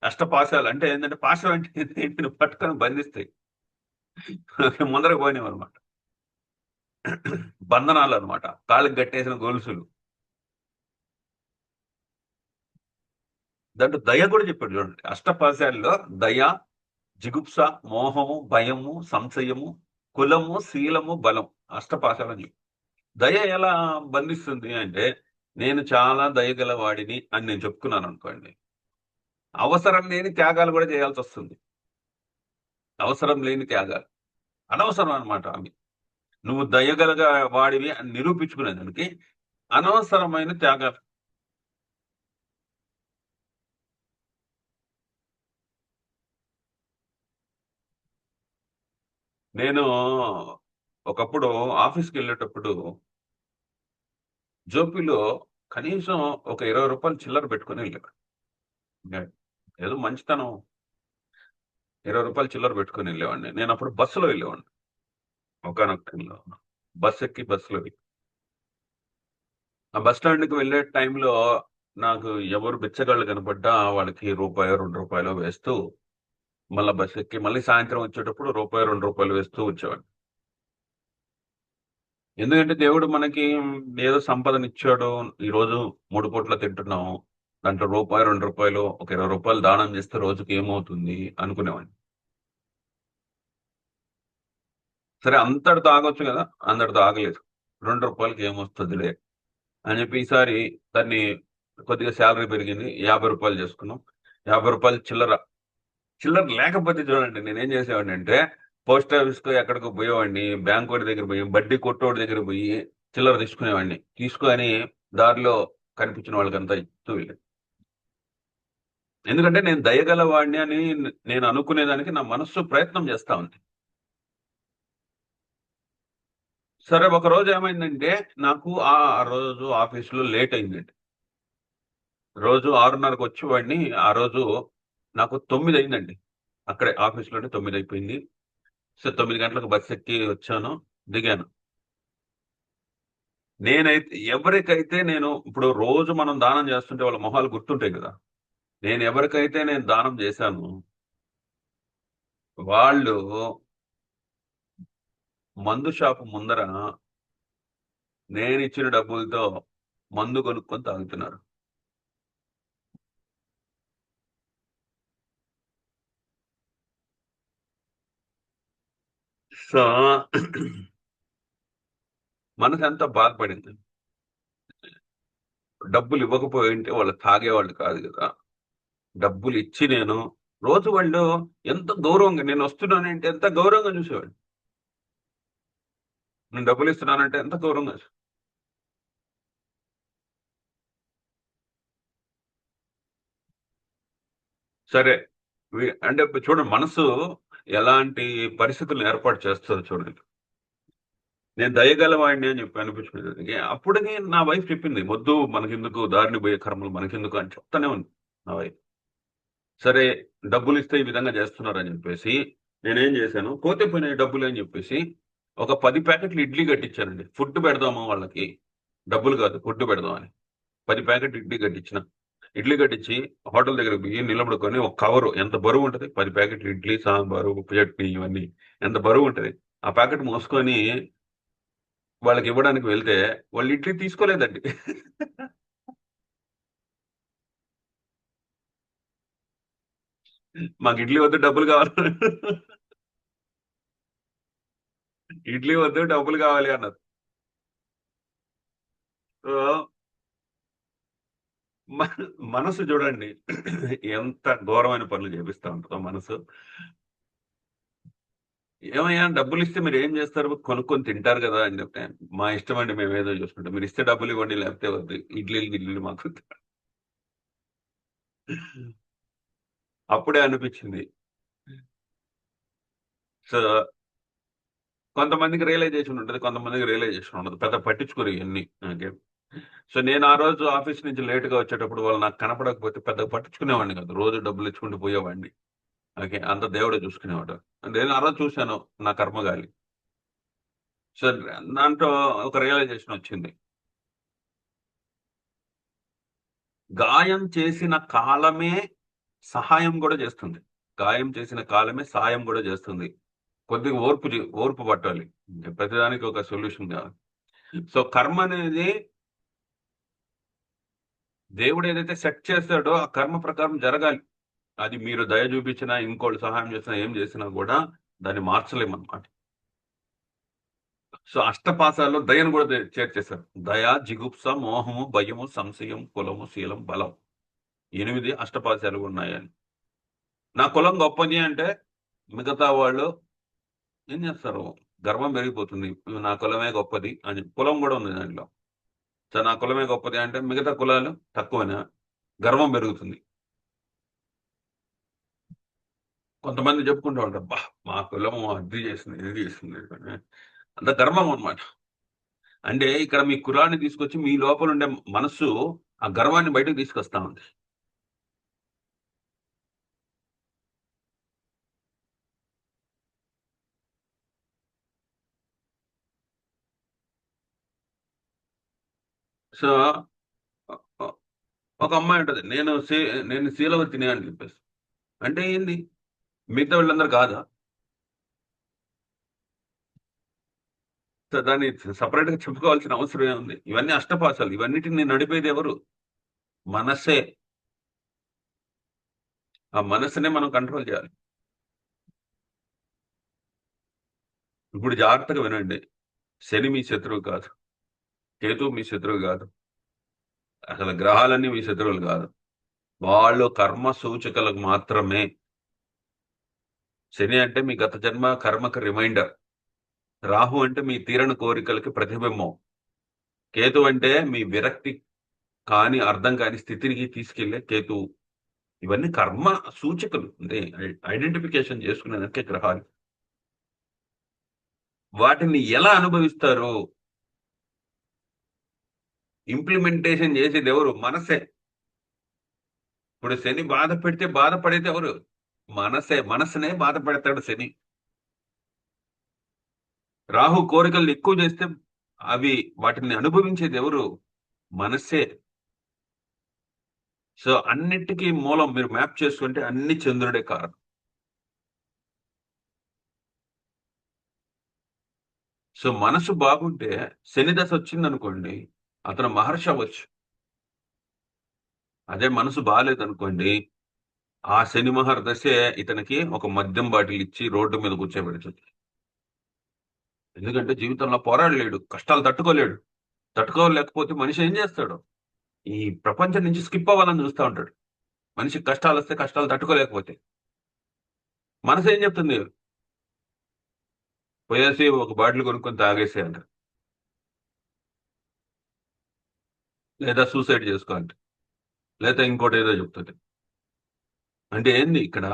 అష్టపాశాలు. అంటే ఏంటంటే, పాశం అంటే ఏంటి? పట్టుకొని బంధిస్తాయి, ముందరకు పోయినవి అనమాట. బంధనాలు అనమాట, కాళ్ళకి కట్టేసిన గొలుసులు. దాంట్లో దయ కూడా చెప్పాడు చూడండి. అష్టపాశాల్లో దయ, జిగుప్స, మోహము, భయము, సంశయము, కులము, శీలము, బలం. అష్టపాశాలని చెప్పి దయ ఎలా బంధిస్తుంది అంటే, నేను చాలా దయగల వాడిని అని నేను చెప్పుకున్నాను అనుకోండి, అవసరం లేని త్యాగాలు కూడా చేయాల్సి వస్తుంది. అవసరం లేని త్యాగాలు అనవసరం అనమాట అవి. నువ్వు దయగలగా వాడివి అని నిరూపించుకునేదానికి అనవసరమైన త్యాగాలు. నేను ఒకప్పుడు ఆఫీస్కి వెళ్ళేటప్పుడు జోపిలో కనీసం ఒక 20 రూపాయలు చిల్లర పెట్టుకుని వెళ్ళాడు. ఏదో మంచితనం, 20 రూపాయలు చిల్లర పెట్టుకుని వెళ్ళేవాడిని. నేను అప్పుడు బస్సులో వెళ్ళేవాడిని. ఒకనొక టైంలో బస్ ఎక్కి బస్సులో వెళ్ళి, ఆ బస్ స్టాండ్కి వెళ్ళే టైంలో నాకు ఎవరు బిచ్చగాళ్ళు కనపడ్డా వాళ్ళకి రూపాయో 2 రూపాయలు వేస్తూ మళ్ళీ బస్ ఎక్కి, మళ్ళీ సాయంత్రం వచ్చేటప్పుడు రూపాయో 2 రూపాయలు వేస్తూ వచ్చేవాడిని. ఎందుకంటే దేవుడు మనకి ఏదో సంపదనిచ్చాడు. ఈరోజు 3 పూట్ల తింటున్నాము. దాంట్లో రూపాయి, రూ. 2 ఒక రూ. 20 దానం చేస్తే రోజుకి ఏమవుతుంది అనుకునేవాడిని. సరే అంతటితో ఆగొచ్చు కదా! అంతటితో ఆగలేదు. రూ. 2కి ఏమొస్తదిలే అని చెప్పి ఈసారి దాన్ని కొద్దిగా సాలరీ పెరిగింది. రూ. 50 చేసుకున్నాం. రూ. 50 చిల్లర. చిల్లర లేకపోతే చూడండి నేనేం చేసేవాడినంటే పోస్ట్ ఆఫీస్‌కో ఎక్కడికో పోయేవాడిని. బ్యాంకోడి దగ్గర పోయి, బడ్డీ కొట్టోడి దగ్గర పోయి చిల్లర తీసుకునేవాడిని. తీసుకొని దారిలో కనిపించిన వాళ్ళకంతా ఇస్తూ వెళ్ళాను. ఎందుకంటే నేను దయగల వాడిని అని నేను అనుకునేదానికి నా మనస్సు ప్రయత్నం చేస్తా ఉంది. సరే ఒకరోజు ఏమైందంటే నాకు ఆ రోజు ఆఫీస్‌లో లేట్ అయిందండి. రోజు 6:30కి వచ్చేవాడిని. ఆ రోజు నాకు 9 అయిందండి. అక్కడే ఆఫీస్‌లోనే 9 అయిపోయింది. సో 9 గంటలకు బస్ ఎక్కి వచ్చాను. దిగాను. నేనైతే ఎవరికైతే నేను ఇప్పుడు రోజు మనం దానం చేస్తుంటే వాళ్ళ మొహాలు గుర్తుంటాయి కదా! నేను ఎవరికైతే నేను దానం చేశానో వాళ్ళు మందు షాపు ముందర నేనిచ్చిన డబ్బులతో మందు కొనుక్కొని తాగుతున్నారు. సో మనసెంత బాధపడింది. డబ్బులు ఇవ్వకపోయుంటే వాళ్ళు తాగేవాళ్ళు కాదు గదా! డబ్బులిచ్చి నేను రోజు వాళ్ళు ఎంత గౌరవంగా నేనొస్తున్నానంటే ఎంత గౌరవంగా చూసేవాళ్ళు. నేను డబ్బులిస్తున్నానంటే ఎంత గౌరవంగా సరే. అంటే ఇప్పుడు చూడండి మనసు ఎలాంటి పరిస్థితులను ఏర్పాటు చేస్తదో చూడండి. నేను దయగలవాడిని అని చెప్పి అనిపించుకునేదానికి. అప్పటికి నా వైఫ్ చెప్పింది. "మొద్దు మనకెందుకు దారిన పోయే కర్మలు మనకెందుకు" అని చెప్తానే ఉంది నా వైఫ్. సరే డబ్బులిస్తే ఈ విధంగా చేస్తున్నారని చెప్పేసి నేనేం చేశాను, పోతే పోయినాయి డబ్బులు అని చెప్పేసి ఒక 10 ప్యాకెట్లు ఇడ్లీ కట్టించానండి. ఫుడ్ పెడదాము వాళ్ళకి. డబ్బులు కాదు ఫుడ్ పెడదామని. 10 ప్యాకెట్ ఇడ్లీ కట్టించిన. ఇడ్లీ కట్టించి హోటల్ దగ్గరికి పోయి నిలబడుకొని ఒక కవరు ఎంత బరువుంటది? 10 ప్యాకెట్లు ఇడ్లీ, సాంబారు, ఉప్పు చట్నీ ఇవన్నీ ఎంత బరువుంటది? ఆ ప్యాకెట్ మోసుకొని వాళ్ళకివ్వడానికి వెళ్తే వాళ్ళు ఇడ్లీ తీసుకోలేదండి. మాకు ఇడ్లీ వద్దు డబ్బులు కావాలి. ఇడ్లీ వద్దు డబ్బులు కావాలి అన్నారు. సో, మ మనసు చూడండి ఎంత ఘోరమైన పనులు చేపిస్తా ఉంటదో మనసు. ఏమయ్యా డబ్బులిస్తే మీరేం చేస్తారు? కొనుక్కొని తింటారు గదా! అని చెప్తే, మా ఇష్టమండి మేమేదో చూసుకుంటాం. మీరిస్తే డబ్బులివ్వండి లేకపోతే వద్దు. ఇడ్లీలు, గిడ్లీలు మాకొద్దు. అప్పుడే అనిపిచ్చింది. సో, కొంతమందికి రియలైజేషన్ ఉంటది. కొంతమందికి రియలైజేషన్ ఉండదు. పెద్ద పట్టించుకోరు ఇయన్నీ. ఓకే. సో, నేను ఆ రోజు ఆఫీస్ నుంచి లేట్‌గా వచ్చేటప్పుడు వాళ్ళు నాకు కనపడకపోతే పెద్దగా పట్టించుకునేవాడిని కాదు. రోజు డబ్బులిచ్చుకుంటూ పోయేవాడిని. ఓకే. అంతా దేవుడే చూసుకునేవాడు. నేను ఆ రోజు చూసాను నా కర్మగాలి. సో, దాంట్లో ఒక రియలైజేషన్ వచ్చింది. గాయం చేసిన కాలమే సహాయం గూడా జేస్తుంది. గాయం చేసిన కాలమే సహాయం గూడా జేస్తుంది. కొద్దిగా ఓర్పు పట్టాలి. ప్రతిదానికి ఒక సొల్యూషన్ గావాలి. సో, కర్మ అనేది దేవుడేదైతే సెట్ చేసాడో ఆ కర్మ ప్రకారం జరగాలి. అది మీరు దయ చూపించినా, ఇంకోళ్ళు సహాయం చేసినా, ఏం చేసినా గూడా దాన్ని మార్చలేమనమాట. సో, అష్టపాసాల్లో దయను గూడా చేర్చేశారు. దయ, జిగుప్స, మోహము, భయము, సంశయం, కులము, శీలం, బలం. 8 అష్టపాశాలు ఉన్నాయని. నా కులం గొప్పది అంటే మిగతా వాళ్ళు ఏం చేస్తారు? గర్వం పెరిగిపోతుంది. నా కులమే గొప్పది అని. కులం గూడా ఉంది దాంట్లో. సో, నా కులమే గొప్పది అంటే మిగతా కులాలు తక్కువనా? గర్వం పెరుగుతుంది. కొంతమంది చెప్పుకుంటూ ఉంటారు. అబ్బా! మా కులము అది చేసింది, ఇది చేసింది అని. అంత గర్వం అన్నమాట. అంటే ఇక్కడ మీ కులాన్ని తీసుకొచ్చి మీ లోపలుండే మనస్సు ఆ గర్వాన్ని బయటకు తీసుకొస్తా ఉంది. సో, ఒ ఒ ఒక అమ్మాయి ఉంటది. నేను శీలవతిని అని చెప్పేసి. అంటే ఏంది? మిగతా వీళ్ళందరూ కాదా? సో దాన్ని సపరేట్ గా చెప్పుకోవాల్సిన అవసరం ఏముంది? ఇవన్నీ అష్టపాసాలు. ఇవన్నిటిని నడిపేది ఎవరు? మనసే. ఆ మనసునే మనం కంట్రోల్ చేయాలి. ఇప్పుడు జాగ్రత్తగా వినండి. శని మీ శత్రువు కాదు. కేతువు మీ శత్రువు కాదు. అసలు గ్రహాలన్నీ మీ శత్రువులు కాదు. వాళ్ళు కర్మ సూచికలకు మాత్రమే. శని అంటే మీ గత జన్మ కర్మకు రిమైండర్. రాహు అంటే మీ తీరని కోరికలకి ప్రతిబింబం. కేతు అంటే మీ విరక్తి కాని అర్థం కాని స్థితికి తీసుకెళ్లే కేతువు. ఇవన్నీ కర్మ సూచికలు అంటే ఐడెంటిఫికేషన్ చేసుకునేదానికి గ్రహాలు. వాటిని ఎలా అనుభవిస్తారు? ఇంప్లిమెంటేషన్ చేసేది ఎవరు? మనసే. ఇప్పుడు శని బాధ పెడితే బాధపడేది ఎవరు? మనసే. మనసునే బాధ పెడతాడు శని. రాహు కోరికలు ఎక్కువ చేస్తే అవి వాటిని అనుభవించేది ఎవరు? మనసే. సో అన్నిటికీ మూలం మీరు మ్యాప్ చేసుకుంటే అన్ని చంద్రుడే కారణం. సో మనసు బాగుంటే శని దశ వచ్చింది అనుకోండి, అతను మహర్షి అవ్వచ్చు. అదే మనసు బాగాలేదనుకోండి, ఆ శని మహర్దశే ఇతనికి ఒక మద్యం బాటిల్ ఇచ్చి రోడ్డు మీద కూర్చోబెడుతుంది. ఎందుకంటే జీవితంలో పోరాడలేడు, కష్టాలు తట్టుకోలేడు. తట్టుకోలేకపోతే మనిషి ఏం చేస్తాడు? ఈ ప్రపంచం నుంచి స్కిప్ అవ్వాలని చూస్తూ ఉంటాడు. మనిషికి కష్టాలు వస్తే కష్టాలు తట్టుకోలేకపోతే మనసు ఏం చెప్తుంది? పోయేసి ఒక బాటిల్ కొనుక్కొని తాగేసి అంట, లేదా సూసైడ్ చేసుకో అంట, లేదా ఇంకోటి ఏదో చెప్తుంది. అంటే ఏంది ఇక్కడ?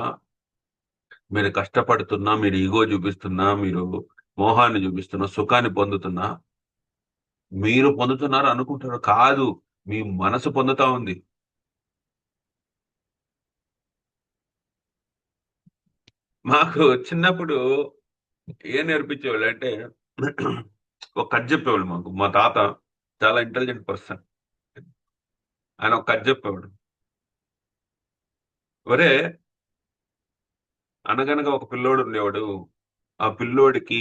మీరు కష్టపడుతున్నా, మీరు ఈగో చూపిస్తున్నా, మీరు మోహాన్ని చూపిస్తున్నా, సుఖాన్ని పొందుతున్నా, మీరు పొందుతున్నారు అనుకుంటారు కాదు. మీ మనసు పొందుతా ఉంది. మాకు చిన్నప్పుడు ఏం నేర్పించేవాళ్ళు అంటే ఒక కథ చెప్పేవాళ్ళు మాకు. మా తాత చాలా ఇంటెలిజెంట్ పర్సన్. ఆయన ఒక కథ చెప్పేవాడు. ఒరే, అనగనగా ఒక పిల్లోడు ఉండేవాడు. ఆ పిల్లోడికి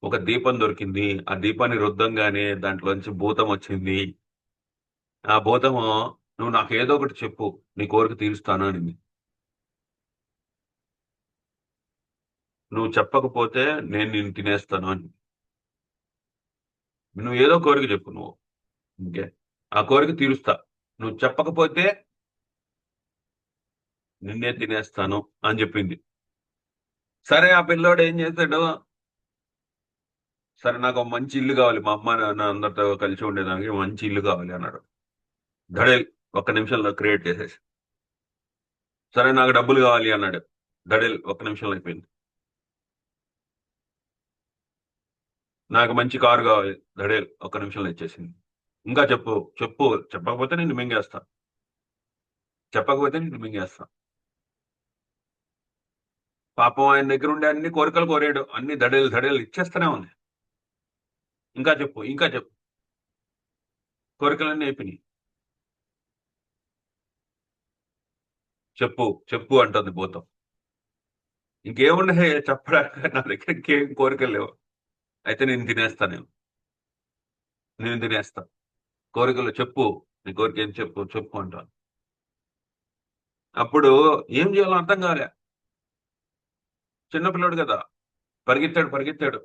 ఒక దీపం దొరికింది. ఆ దీపాన్ని రుద్దంగానే దాంట్లోంచి భూతం వచ్చింది. ఆ భూతము, నువ్వు నాకు ఏదో ఒకటి చెప్పు, నీ కోరిక తీరుస్తాను అనింది. నువ్వు చెప్పకపోతే నేను నిన్ను తినేస్తాను అని. నువ్వు ఏదో కోరిక చెప్పు నువ్వు. ఓకే, ఆ కోరిక తీరుస్తా. నువ్వు చెప్పకపోతే నిన్నే తినేస్తాను అని చెప్పింది. సరే, ఆ పిల్లోడు ఏం చేశాడు? సరే, నాకు ఒక మంచి ఇల్లు కావాలి, మా అమ్మ నాన్న అందరితో కలిసి ఉండేదానికి మంచి ఇల్లు కావాలి అన్నాడు. ధడేల్, ఒక్క నిమిషంలో క్రియేట్ చేసేసి. సరే, నాకు డబ్బులు కావాలి అన్నాడు. ధడేల్, ఒక్క నిమిషంలో అయిపోయింది. నాకు మంచి కారు కావాలి. ధడేల్, ఒక్క నిమిషంలో ఇచ్చేసింది. ఇంకా చెప్పు చెప్పు, చెప్పకపోతే నేను మింగేస్తా, చెప్పకపోతే నేను మింగేస్తా. పాపం ఆయన దగ్గర ఉండే అన్ని కోరికలు కోరాడు, అన్ని ధడేలు ధడేలు ఇచ్చేస్తూనే ఉంది. ఇంకా చెప్పు, ఇంకా చెప్పు. కోరికలన్నీ అయిపోయినాయి. చెప్పు చెప్పు అంటుంది భూతం. ఇంకేమున్నాయి చెప్పడానికి? నా దగ్గర ఇంకేం కోరికలు లేవు. అయితే నేను తినేస్తా, నేను తినేస్తా. కోరికలు చెప్పు, నీ కోరిక ఏం చెప్పు చెప్పు అంటాను. అప్పుడు ఏం చేయాలో అర్థం కాలే. చిన్నపిల్లాడు కదా. పరిగెత్తాడు పరిగెత్తాడు,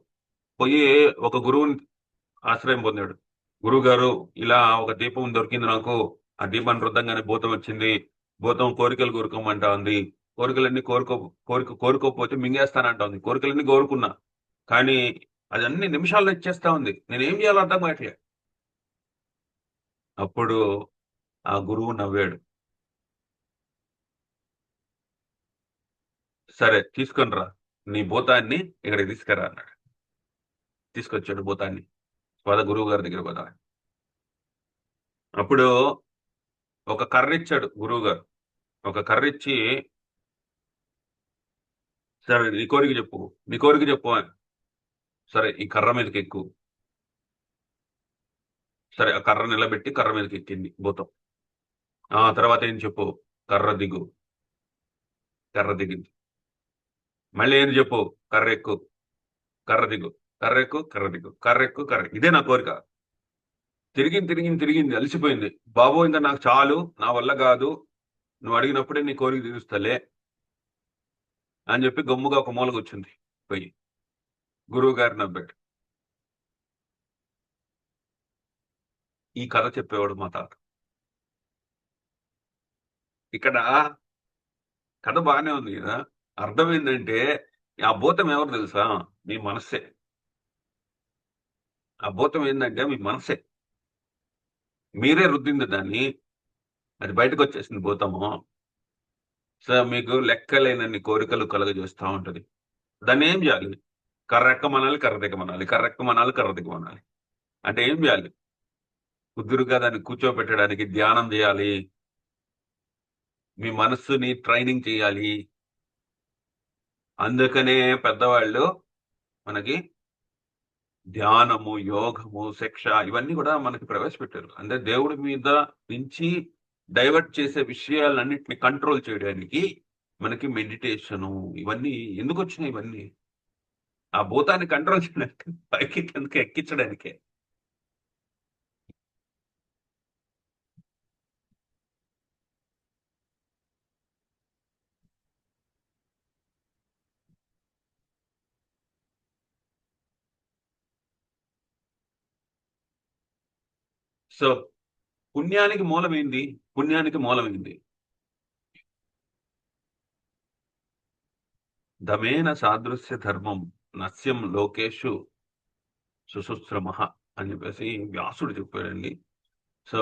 పోయి ఒక గురువుని ఆశ్రయం పొందాడు. గురువు గారు, ఇలా ఒక దీపం దొరికింది నాకు. ఆ దీపాన్ని రుద్దంగానే భూతం వచ్చింది. భూతం కోరికలు కోరుకోమంటా ఉంది. కోరికలన్నీ కోరుకోకపోతే మింగేస్తానంటా ఉంది. కోరికలన్నీ కోరుకున్నా, కానీ అది అన్ని నిమిషాల్లో ఇచ్చేస్తా ఉంది. నేను ఏం చేయాలో అర్థం కావట్లే. అప్పుడు ఆ గురువు నవ్వాడు. సరే, తీసుకొని రా నీ భూతాన్ని, ఇక్కడికి తీసుకురా అన్నాడు. తీసుకొచ్చాడు భూతాన్ని. పద గురువు గారి దగ్గర పద. అప్పుడు ఒక కర్ర ఇచ్చాడు గురువు గారు. ఒక కర్ర ఇచ్చి, సరే నీ కోరిక చెప్పు, నీ కోరిక చెప్పు అని. సరే, ఈ కర్ర మీదకి ఎక్కు. సరే, ఆ కర్ర నిలబెట్టి కర్ర మీదకి ఎక్కింది భూతం. ఆ తర్వాత ఏం చెప్పు? కర్ర దిగు. కర్ర దిగింది. మళ్ళీ ఏం చెప్పు? కర్ర ఎక్కు. కర్ర దిగు. కర్రెక్కు కర్రెక్కు కర్రెక్కు కర్రె ఇదే నా కోరిక. తిరిగింది తిరిగింది తిరిగింది అలసిపోయింది. బాబు ఇంకా నాకు చాలు, నా వల్ల కాదు, నువ్వు అడిగినప్పుడే నీ కోరిక తీరుస్తలే అని చెప్పి గమ్ముగా ఒక మూల కూర్చుంది పోయి గురువు గారిని నవ్వాడు. ఈ కథ చెప్పేవాడు మా తాత. ఇక్కడ కథ బాగానే ఉంది కదా. అర్థం ఏంటంటే ఆ భూతం ఎవరు తెలుసా? మీ మనస్సే. ఆ భూతం ఏంటంటే మీ మనస్సే. మీరే రుద్దింది దాన్ని, అది బయటకు వచ్చేసింది భూతము. సో మీకు లెక్కలేనన్ని కోరికలు కలుగజేస్తూ ఉంటది. దాన్ని ఏం చేయాలి? కర్రెక్కమనాలి, కర్ర దిగమనాలి, కర్రెక్కమనాలి, కర్ర దిగమనాలి. అంటే ఏం చేయాలి? కుదురుగా దాన్ని కూర్చోబెట్టడానికి ధ్యానం చేయాలి. మీ మనస్సుని ట్రైనింగ్ చేయాలి. అందుకనే పెద్దవాళ్ళు మనకి ధ్యానము, యోగము, శిక్ష ఇవన్నీ కూడా మనకి ప్రవేశపెట్టారు. అంటే దేవుడి మీద నుంచి డైవర్ట్ చేసే విషయాలన్నింటినీ కంట్రోల్ చేయడానికి మనకి మెడిటేషను ఇవన్నీ ఎందుకు వచ్చినాయి? ఇవన్నీ ఆ భూతాన్ని కంట్రోల్ చేయడానికి, పైకి కిందకి ఎక్కించడానికే. సో పుణ్యానికి మూలమైంది. పుణ్యానికి మూలమైంది దమేన సాదృశ్య ధర్మం నస్యం లోకేషు సుశుశ్రమః అని చెప్పేసి వ్యాసుడు చెప్పాడండి. సో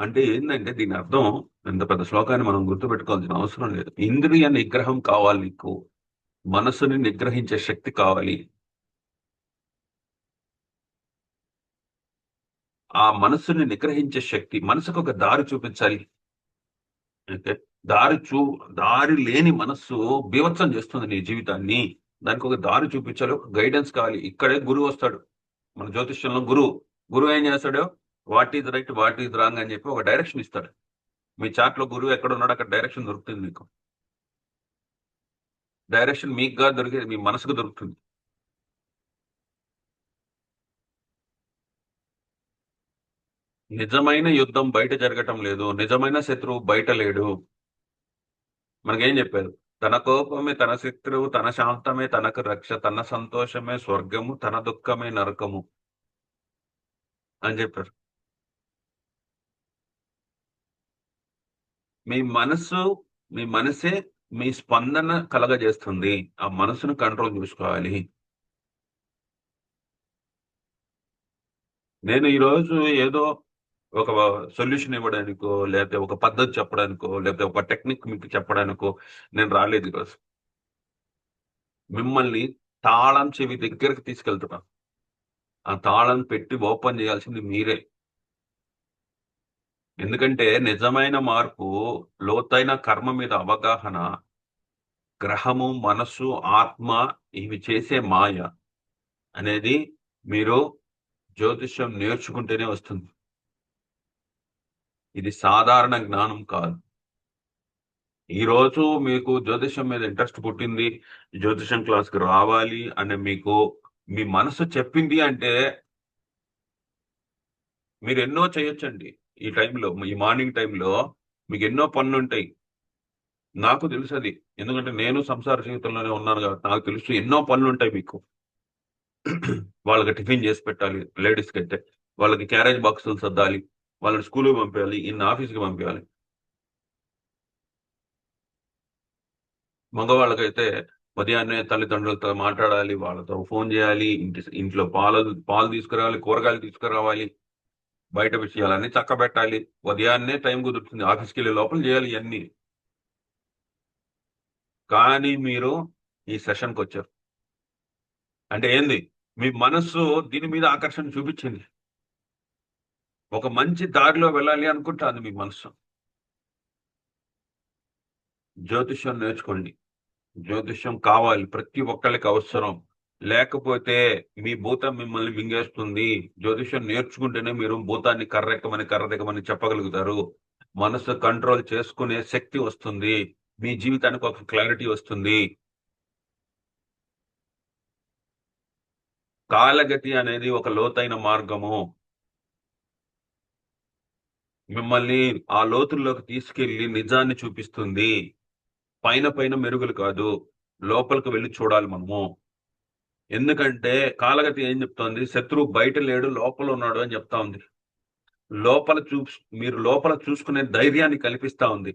అంటే ఏంటంటే దీని అర్థం, ఇంత పెద్ద శ్లోకాన్ని మనం గుర్తుపెట్టుకోవాల్సిన అవసరం లేదు. ఇంద్రియ నిగ్రహం కావాలి నీకు. మనసుని నిగ్రహించే శక్తి కావాలి. ఆ మనసుని నిగ్రహించే శక్తి, మనసుకు ఒక దారి చూపించాలి. అయితే దారి చూ దారి లేని మనస్సు బీభత్సం చేస్తుంది నీ జీవితాన్ని. దానికి ఒక దారి చూపించాలి, ఒక గైడెన్స్ కావాలి. ఇక్కడే గురువు వస్తాడు. మన జ్యోతిష్యంలో గురువు ఏం చేస్తాడు? What is right, what is wrong అని చెప్పి ఒక డైరెక్షన్ ఇస్తాడు. మీ చార్ట్ లో గురువు ఎక్కడ ఉన్నాడు, అక్కడ డైరెక్షన్ దొరుకుతుంది మీకు. డైరెక్షన్ మీకు గా దొరికేది మీ మనసుకు దొరుకుతుంది. నిజమైన యుద్ధం బయట జరగటం లేదు. నిజమైన శత్రువు బయట లేడు. మనకేం చెప్పారు? తన కోపమే తన శత్రువు, తన శాంతమే తనకు రక్ష, తన సంతోషమే స్వర్గము, తన దుఃఖమే నరకము అని చెప్పారు. మీ మనసు, మీ మనసే మీ స్పందన కలగజేస్తుంది. ఆ మనసును కంట్రోల్ చూసుకోవాలి. నేను ఈరోజు ఏదో ఒక సొల్యూషన్ ఇవ్వడానికో, లేకపోతే ఒక పద్ధతి చెప్పడానికో, లేకపోతే ఒక టెక్నిక్ మీకు చెప్పడానికో నేను రాలేదు ఈరోజు. మిమ్మల్ని తాళం చెవి దగ్గరకు తీసుకెళ్తున్నా. ఆ తాళం పెట్టి ఓపెన్ చేయాల్సింది మీరే. ఎందుకంటే నిజమైన మార్పు, లోతైన కర్మ మీద అవగాహన, గ్రహము, మనస్సు, ఆత్మ ఇవి చేసే మాయ అనేది మీరు జ్యోతిష్యం నేర్చుకుంటేనే వస్తుంది. ఇది సాధారణ జ్ఞానం కాదు. ఈ రోజు మీకు జ్యోతిష్యం మీద ఇంట్రెస్ట్ పుట్టింది, జ్యోతిష్యం క్లాస్కి రావాలి అని మీకు మీ మనసు చెప్పింది అంటే మీరు ఎన్నో చేయొచ్చండి. ఈ టైంలో, ఈ మార్నింగ్ టైంలో మీకు ఎన్నో పనులు ఉంటాయి. నాకు తెలుసు అది. ఎందుకంటే నేను సంసార జీవితంలోనే ఉన్నాను కాబట్టి నాకు తెలుసు ఎన్నో పనులు ఉంటాయి మీకు. వాళ్ళకి టిఫిన్ చేసి పెట్టాలి, లేడీస్కి అయితే వాళ్ళకి క్యారేజ్ బాక్సులు సర్దాలి, వాళ్ళని స్కూల్కి పంపించాలి, ఇన్ని ఆఫీస్కి పంపించాలి. మగవాళ్ళకైతే ఉదయాన్నే తల్లిదండ్రులతో మాట్లాడాలి, వాళ్ళతో ఫోన్ చేయాలి, ఇంట్లో పాలు తీసుకురావాలి, కూరగాయలు తీసుకురావాలి, బయట విషయాలన్నీ చక్కబెట్టాలి. ఉదయాన్నే టైం కుదురుతుంది, ఆఫీస్కి వెళ్ళే లోపల చేయాలి ఇవన్నీ. కానీ మీరు ఈ సెషన్కి వచ్చారు అంటే ఏంది? మీ మనస్సు దీని మీద ఆకర్షణ చూపించింది. ఒక మంచి దారిలో వెళ్ళాలి అనుకుంటుంది మీ మనస్సు. జ్యోతిష్యం నేర్చుకోండి. జ్యోతిష్యం కావాలి, ప్రతి ఒక్కరికి అవసరం. లేకపోతే మీ భూతం మిమ్మల్ని మింగేస్తుంది. జ్యోతిష్యం నేర్చుకుంటేనే మీరు భూతాన్ని కర్రెక్కమని, కర్ర దిగమని చెప్పగలుగుతారు. మనసు కంట్రోల్ చేసుకునే శక్తి వస్తుంది. మీ జీవితానికి ఒక క్లారిటీ వస్తుంది. కాలగతి అనేది ఒక లోతైన మార్గము. మిమ్మల్ని ఆ లోతుల్లోకి తీసుకెళ్లి నిజాన్ని చూపిస్తుంది. పైన పైన మెరుగులు కాదు. లోపలికి వెళ్ళి చూడాలి మనము. ఎందుకంటే కాలగతి ఏం చెప్తోంది? శత్రువు బయట లేడు, లోపల ఉన్నాడు అని చెప్తా ఉంది. లోపల మీరు లోపల చూసుకునే ధైర్యాన్ని కల్పిస్తా ఉంది.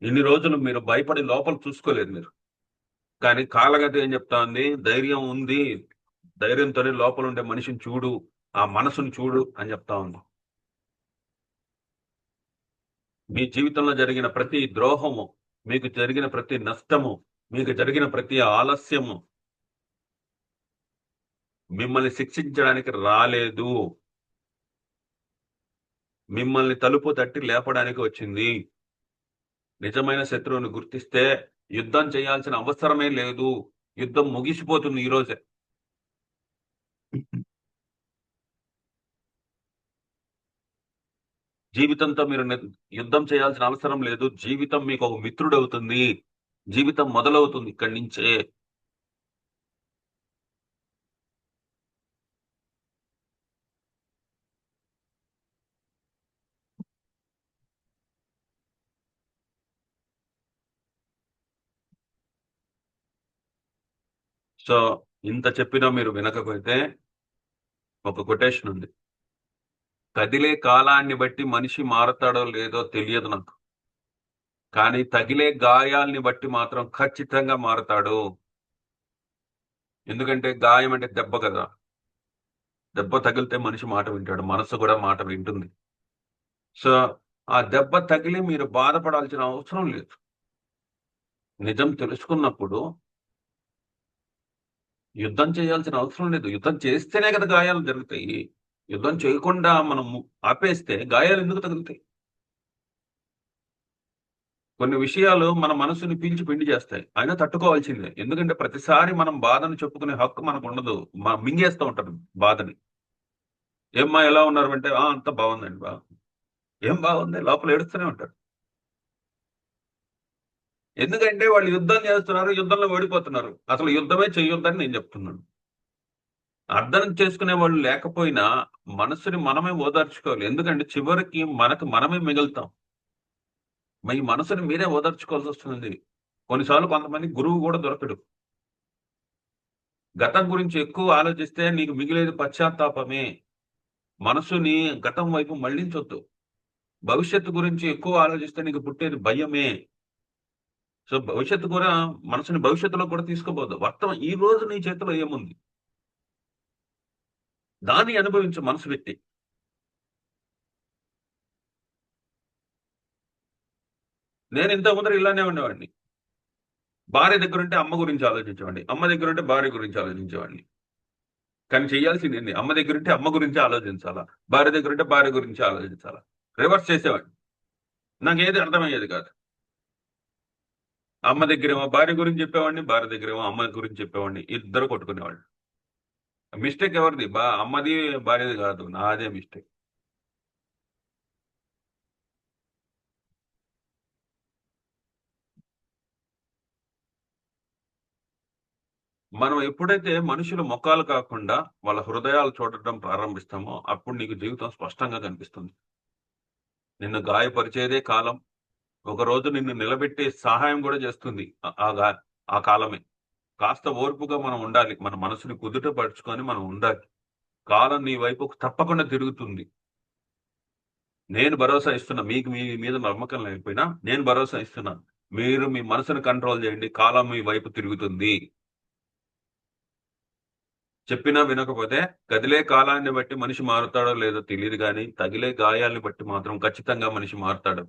ఇన్ని రోజులు మీరు భయపడి లోపల చూసుకోలేదు మీరు. కానీ కాలగతి ఏం చెప్తా ఉంది? ధైర్యం ఉంది. ధైర్యంతోనే లోపల ఉండే మనిషిని చూడు, ఆ మనసుని చూడు అని చెప్తా ఉంది. మీ జీవితంలో జరిగిన ప్రతి ద్రోహము, మీకు జరిగిన ప్రతి నష్టము, మీకు జరిగిన ప్రతి ఆలస్యము మిమ్మల్ని శిక్షించడానికి రాలేదు. మిమ్మల్ని తలుపు తట్టి లేపడానికి వచ్చింది. నిజమైన శత్రువుని గుర్తిస్తే యుద్ధం చేయాల్సిన అవసరమే లేదు. యుద్ధం ముగిసిపోతుంది ఈ రోజే. జీవితంతో మీరు యుద్ధం చేయాల్సిన అవసరం లేదు. జీవితం మీకు ఒక మిత్రుడు అవుతుంది. జీవితం మొదలవుతుంది ఇక్కడి నుంచే. సో ఇంత చెప్పినా మీరు వినకపోతే ఒక కొటేషన్ ఉంది. కదిలే కాలాన్ని బట్టి మనిషి మారతాడో లేదో తెలియదు నాకు, కానీ తగిలే గాయాల్ని బట్టి మాత్రం ఖచ్చితంగా మారతాడు. ఎందుకంటే గాయం అంటే దెబ్బ కదా. దెబ్బ తగిలితే మనిషి మాట వింటాడు, మనసు కూడా మాట వింటుంది. సో ఆ దెబ్బ తగిలి మీరు బాధపడాల్సిన అవసరం లేదు. నిజం తెలుసుకున్నప్పుడు యుద్ధం చేయాల్సిన అవసరం లేదు. యుద్ధం చేస్తేనే కదా గాయాలు జరుగుతాయి. యుద్ధం చేయకుండా మనం ఆపేస్తే గాయాలు ఎందుకు తగులుతాయి? కొన్ని విషయాలు మన మనసుని పీల్చి పిండి చేస్తాయి, అయినా తట్టుకోవాల్సిందే. ఎందుకంటే ప్రతిసారి మనం బాధను చెప్పుకునే హక్కు మనకు ఉండదు. మనం మింగేస్తూ ఉంటాం బాధని. ఏమ్మా ఎలా ఉన్నారు అంటే అంత బాగుందండి. ఏం బాగుంది? లోపల ఏడుస్తూనే ఉంటారు. ఎందుకంటే వాళ్ళు యుద్ధం చేస్తున్నారు, యుద్ధంలో ఓడిపోతున్నారు. అసలు యుద్ధమే చెయ్యొద్దని నేను చెప్తున్నాను. అర్థం చేసుకునే వాళ్ళు లేకపోయినా మనసుని మనమే ఓదార్చుకోవాలి. ఎందుకంటే చివరికి మనకు మనమే మిగులుతాం. మీ మనసుని మీరే ఓదార్చుకోవాల్సి వస్తుంది. కొన్నిసార్లు కొంతమంది గురువు కూడా దొరకడు. గతం గురించి ఎక్కువ ఆలోచిస్తే నీకు మిగిలేది పశ్చాత్తాపమే. మనసుని గతం వైపు మళ్లించొద్దు. భవిష్యత్తు గురించి ఎక్కువ ఆలోచిస్తే నీకు పుట్టేది భయమే. సో భవిష్యత్తు కూడా, మనసుని భవిష్యత్తులో కూడా తీసుకోబోద్దు. ఈ రోజు నీ చేతిలో ఏముంది దాన్ని అనుభవించు మనసు పెట్టి. నేను ఇంత ముందర ఇలానే ఉండేవాడిని. భార్య దగ్గరుంటే అమ్మ గురించి ఆలోచించేవాడిని, అమ్మ దగ్గరుంటే భార్య గురించి ఆలోచించేవాడిని. కానీ చేయాల్సింది ఏంటి? అమ్మ దగ్గరుంటే అమ్మ గురించి ఆలోచించాలా, భార్య దగ్గరుంటే భార్య గురించి ఆలోచించాలా. రివర్స్ చేసేవాడిని. నాకేది అర్థమయ్యేది కాదు. అమ్మ దగ్గరేమో భార్య గురించి చెప్పేవాడిని, భార్య దగ్గరేమో అమ్మ గురించి చెప్పేవాడిని. ఇద్దరు కొట్టుకునేవాళ్ళు. మిస్టేక్ ఎవరిది? అమ్మది భార్యది కాదు, నాదే మిస్టేక్. మనం ఎప్పుడైతే మనుషుల ముఖాలు కాకుండా వాళ్ళ హృదయాలు చూడటం ప్రారంభిస్తామో అప్పుడు నీకు జీవితం స్పష్టంగా కనిపిస్తుంది. నిన్ను గాయపరిచేదే కాలం. ఒక రోజు నిన్ను నిలబెట్టే సహాయం కూడా చేస్తుంది ఆ కాలమే. కాస్త ఓర్పుగా మనం ఉండాలి. మన మనసుని కుదుట పరుచుకొని మనం ఉండాలి. కాలం నీ వైపుకు తప్పకుండా తిరుగుతుంది. నేను భరోసా ఇస్తున్నా. మీకు మీ మీద నమ్మకం లేకపోయినా నేను భరోసా ఇస్తున్నాను. మీరు మీ మనసుని కంట్రోల్ చేయండి. కాలం మీ వైపు తిరుగుతుంది. చెప్పినా వినకపోతే కదిలే కాలాన్ని బట్టి మనిషి మారుతాడో లేదో తెలియదు, కానీ తగిలే గాయాల్ని బట్టి మాత్రం ఖచ్చితంగా మనిషి మారుతాడు.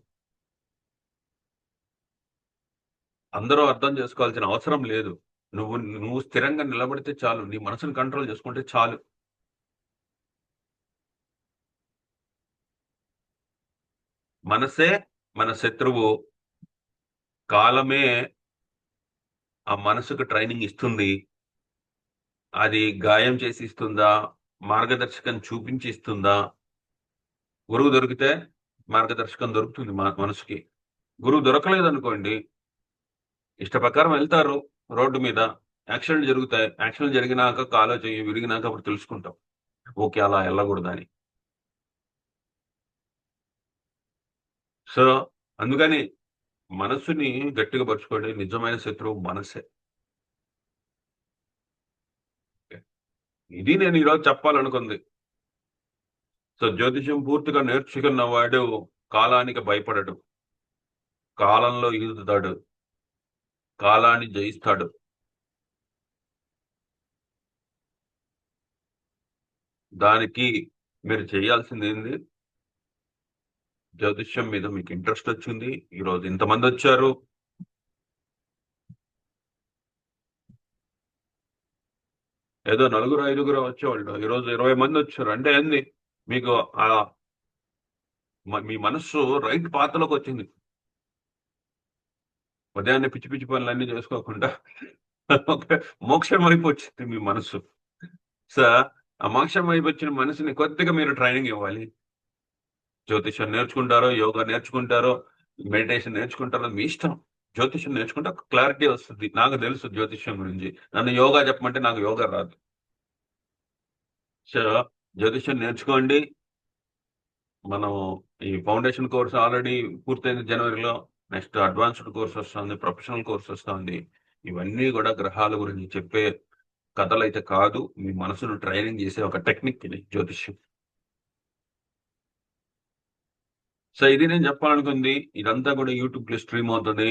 అందరూ అర్థం చేసుకోవాల్సిన అవసరం లేదు. నువ్వు నువ్వు స్థిరంగా నిలబడితే చాలు. నీ మనసుని కంట్రోల్ చేసుకుంటే చాలు. మనసే మన శత్రువు. కాలమే ఆ మనసుకు ట్రైనింగ్ ఇస్తుంది. అది గాయం చేసి ఇస్తుందా, మార్గదర్శకం చూపించి ఇస్తుందా? గురువు దొరికితే మార్గదర్శకం దొరుకుతుంది మనసుకి. గురువు దొరకలేదు అనుకోండి, ఇష్ట ప్రకారం వెళ్తారు రోడ్డు మీద. యాక్సిడెంట్ జరుగుతాయి. యాక్సిడెంట్ జరిగినాక కాలో చెయ్యి విరిగినాక అప్పుడు తెలుసుకుంటాం. ఓకే, అలా వెళ్ళకూడదని. సో అందుకని మనస్సుని గట్టిగా పరుచుకోండి. నిజమైన శత్రువు మనసే. ఇది నేను ఈరోజు చెప్పాలనుకుంది. సో జ్యోతిష్యం పూర్తిగా నేర్చుకున్న వాడు కాలానికి భయపడడు, కాలంలో ఈదుతాడు, కాలాన్ని జయిస్తాడు. దానికి మీరు చేయాల్సింది ఏంది? జ్యోతిష్యం మీద మీకు ఇంట్రెస్ట్ వచ్చింది, ఈరోజు ఇంతమంది వచ్చారు. ఏదో నలుగురు ఐదుగురు వచ్చేవాళ్ళు, ఈరోజు 20 మంది వచ్చారు అంటే ఏంది? మీకు ఆ మీ మనస్సు రైట్ పాత్రలోకి వచ్చింది. ఉదయాన్నే పిచ్చి పిచ్చి పనులన్నీ చేసుకోకుండా ఒక మోక్షం వైపు వచ్చింది మీ మనస్సు. సో ఆ మోక్షం వైపు వచ్చిన మనసుని కొద్దిగా మీరు ట్రైనింగ్ ఇవ్వాలి. జ్యోతిష్యం నేర్చుకుంటారో, యోగా నేర్చుకుంటారో, మెడిటేషన్ నేర్చుకుంటారో మీ ఇష్టం. జ్యోతిష్యం నేర్చుకుంటే ఒక క్లారిటీ వస్తుంది. నాకు తెలుసు జ్యోతిష్యం గురించి. నన్ను యోగా చెప్పమంటే నాకు యోగా రాదు. సో జ్యోతిష్యం నేర్చుకోండి. మనం ఈ ఫౌండేషన్ కోర్స్ ఆల్రెడీ పూర్తయింది జనవరిలో. నెక్స్ట్ అడ్వాన్స్డ్ కోర్స్ వస్తుంది, ప్రొఫెషనల్ కోర్స్ వస్తుంది. ఇవన్నీ కూడా గ్రహాల గురించి చెప్పే కథలు అయితే కాదు, మీ మనసును ట్రైనింగ్ చేసే ఒక టెక్నిక్ ఇది జ్యోతిష్యం. సో ఇది నేను చెప్పాలనుకుంది. ఇదంతా కూడా యూట్యూబ్ లో స్ట్రీమ్ అవుతుంది.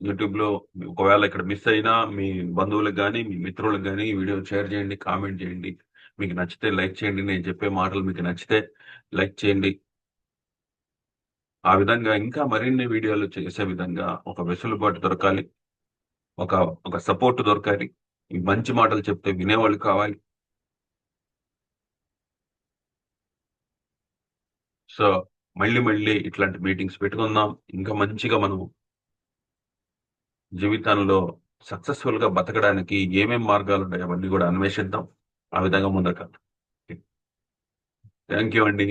యూట్యూబ్ లో ఒకవేళ ఇక్కడ మిస్ అయినా మీ బంధువులకు కానీ మీ మిత్రులకు కానీ ఈ వీడియో షేర్ చేయండి, కామెంట్ చేయండి. మీకు నచ్చితే లైక్ చేయండి. నేను చెప్పే మాటలు మీకు నచ్చితే లైక్ చేయండి. ఆ విధంగా ఇంకా మరిన్ని వీడియోలు చేసే విధంగా ఒక వెసులుబాటు దొరకాలి, ఒక ఒక సపోర్ట్ దొరకాలి. ఈ మంచి మాటలు చెప్తే వినేవాళ్ళు కావాలి. సో మళ్ళీ మళ్ళీ ఇట్లాంటి మీటింగ్స్ పెట్టుకుందాం. ఇంకా మంచిగా మనం జీవితంలో సక్సెస్ఫుల్ గా బతకడానికి ఏమేం మార్గాలు ఉన్నాయో అవన్నీ కూడా అన్వేషిద్దాం. ఆ విధంగా ముందుకు. థ్యాంక్ యూ అండి.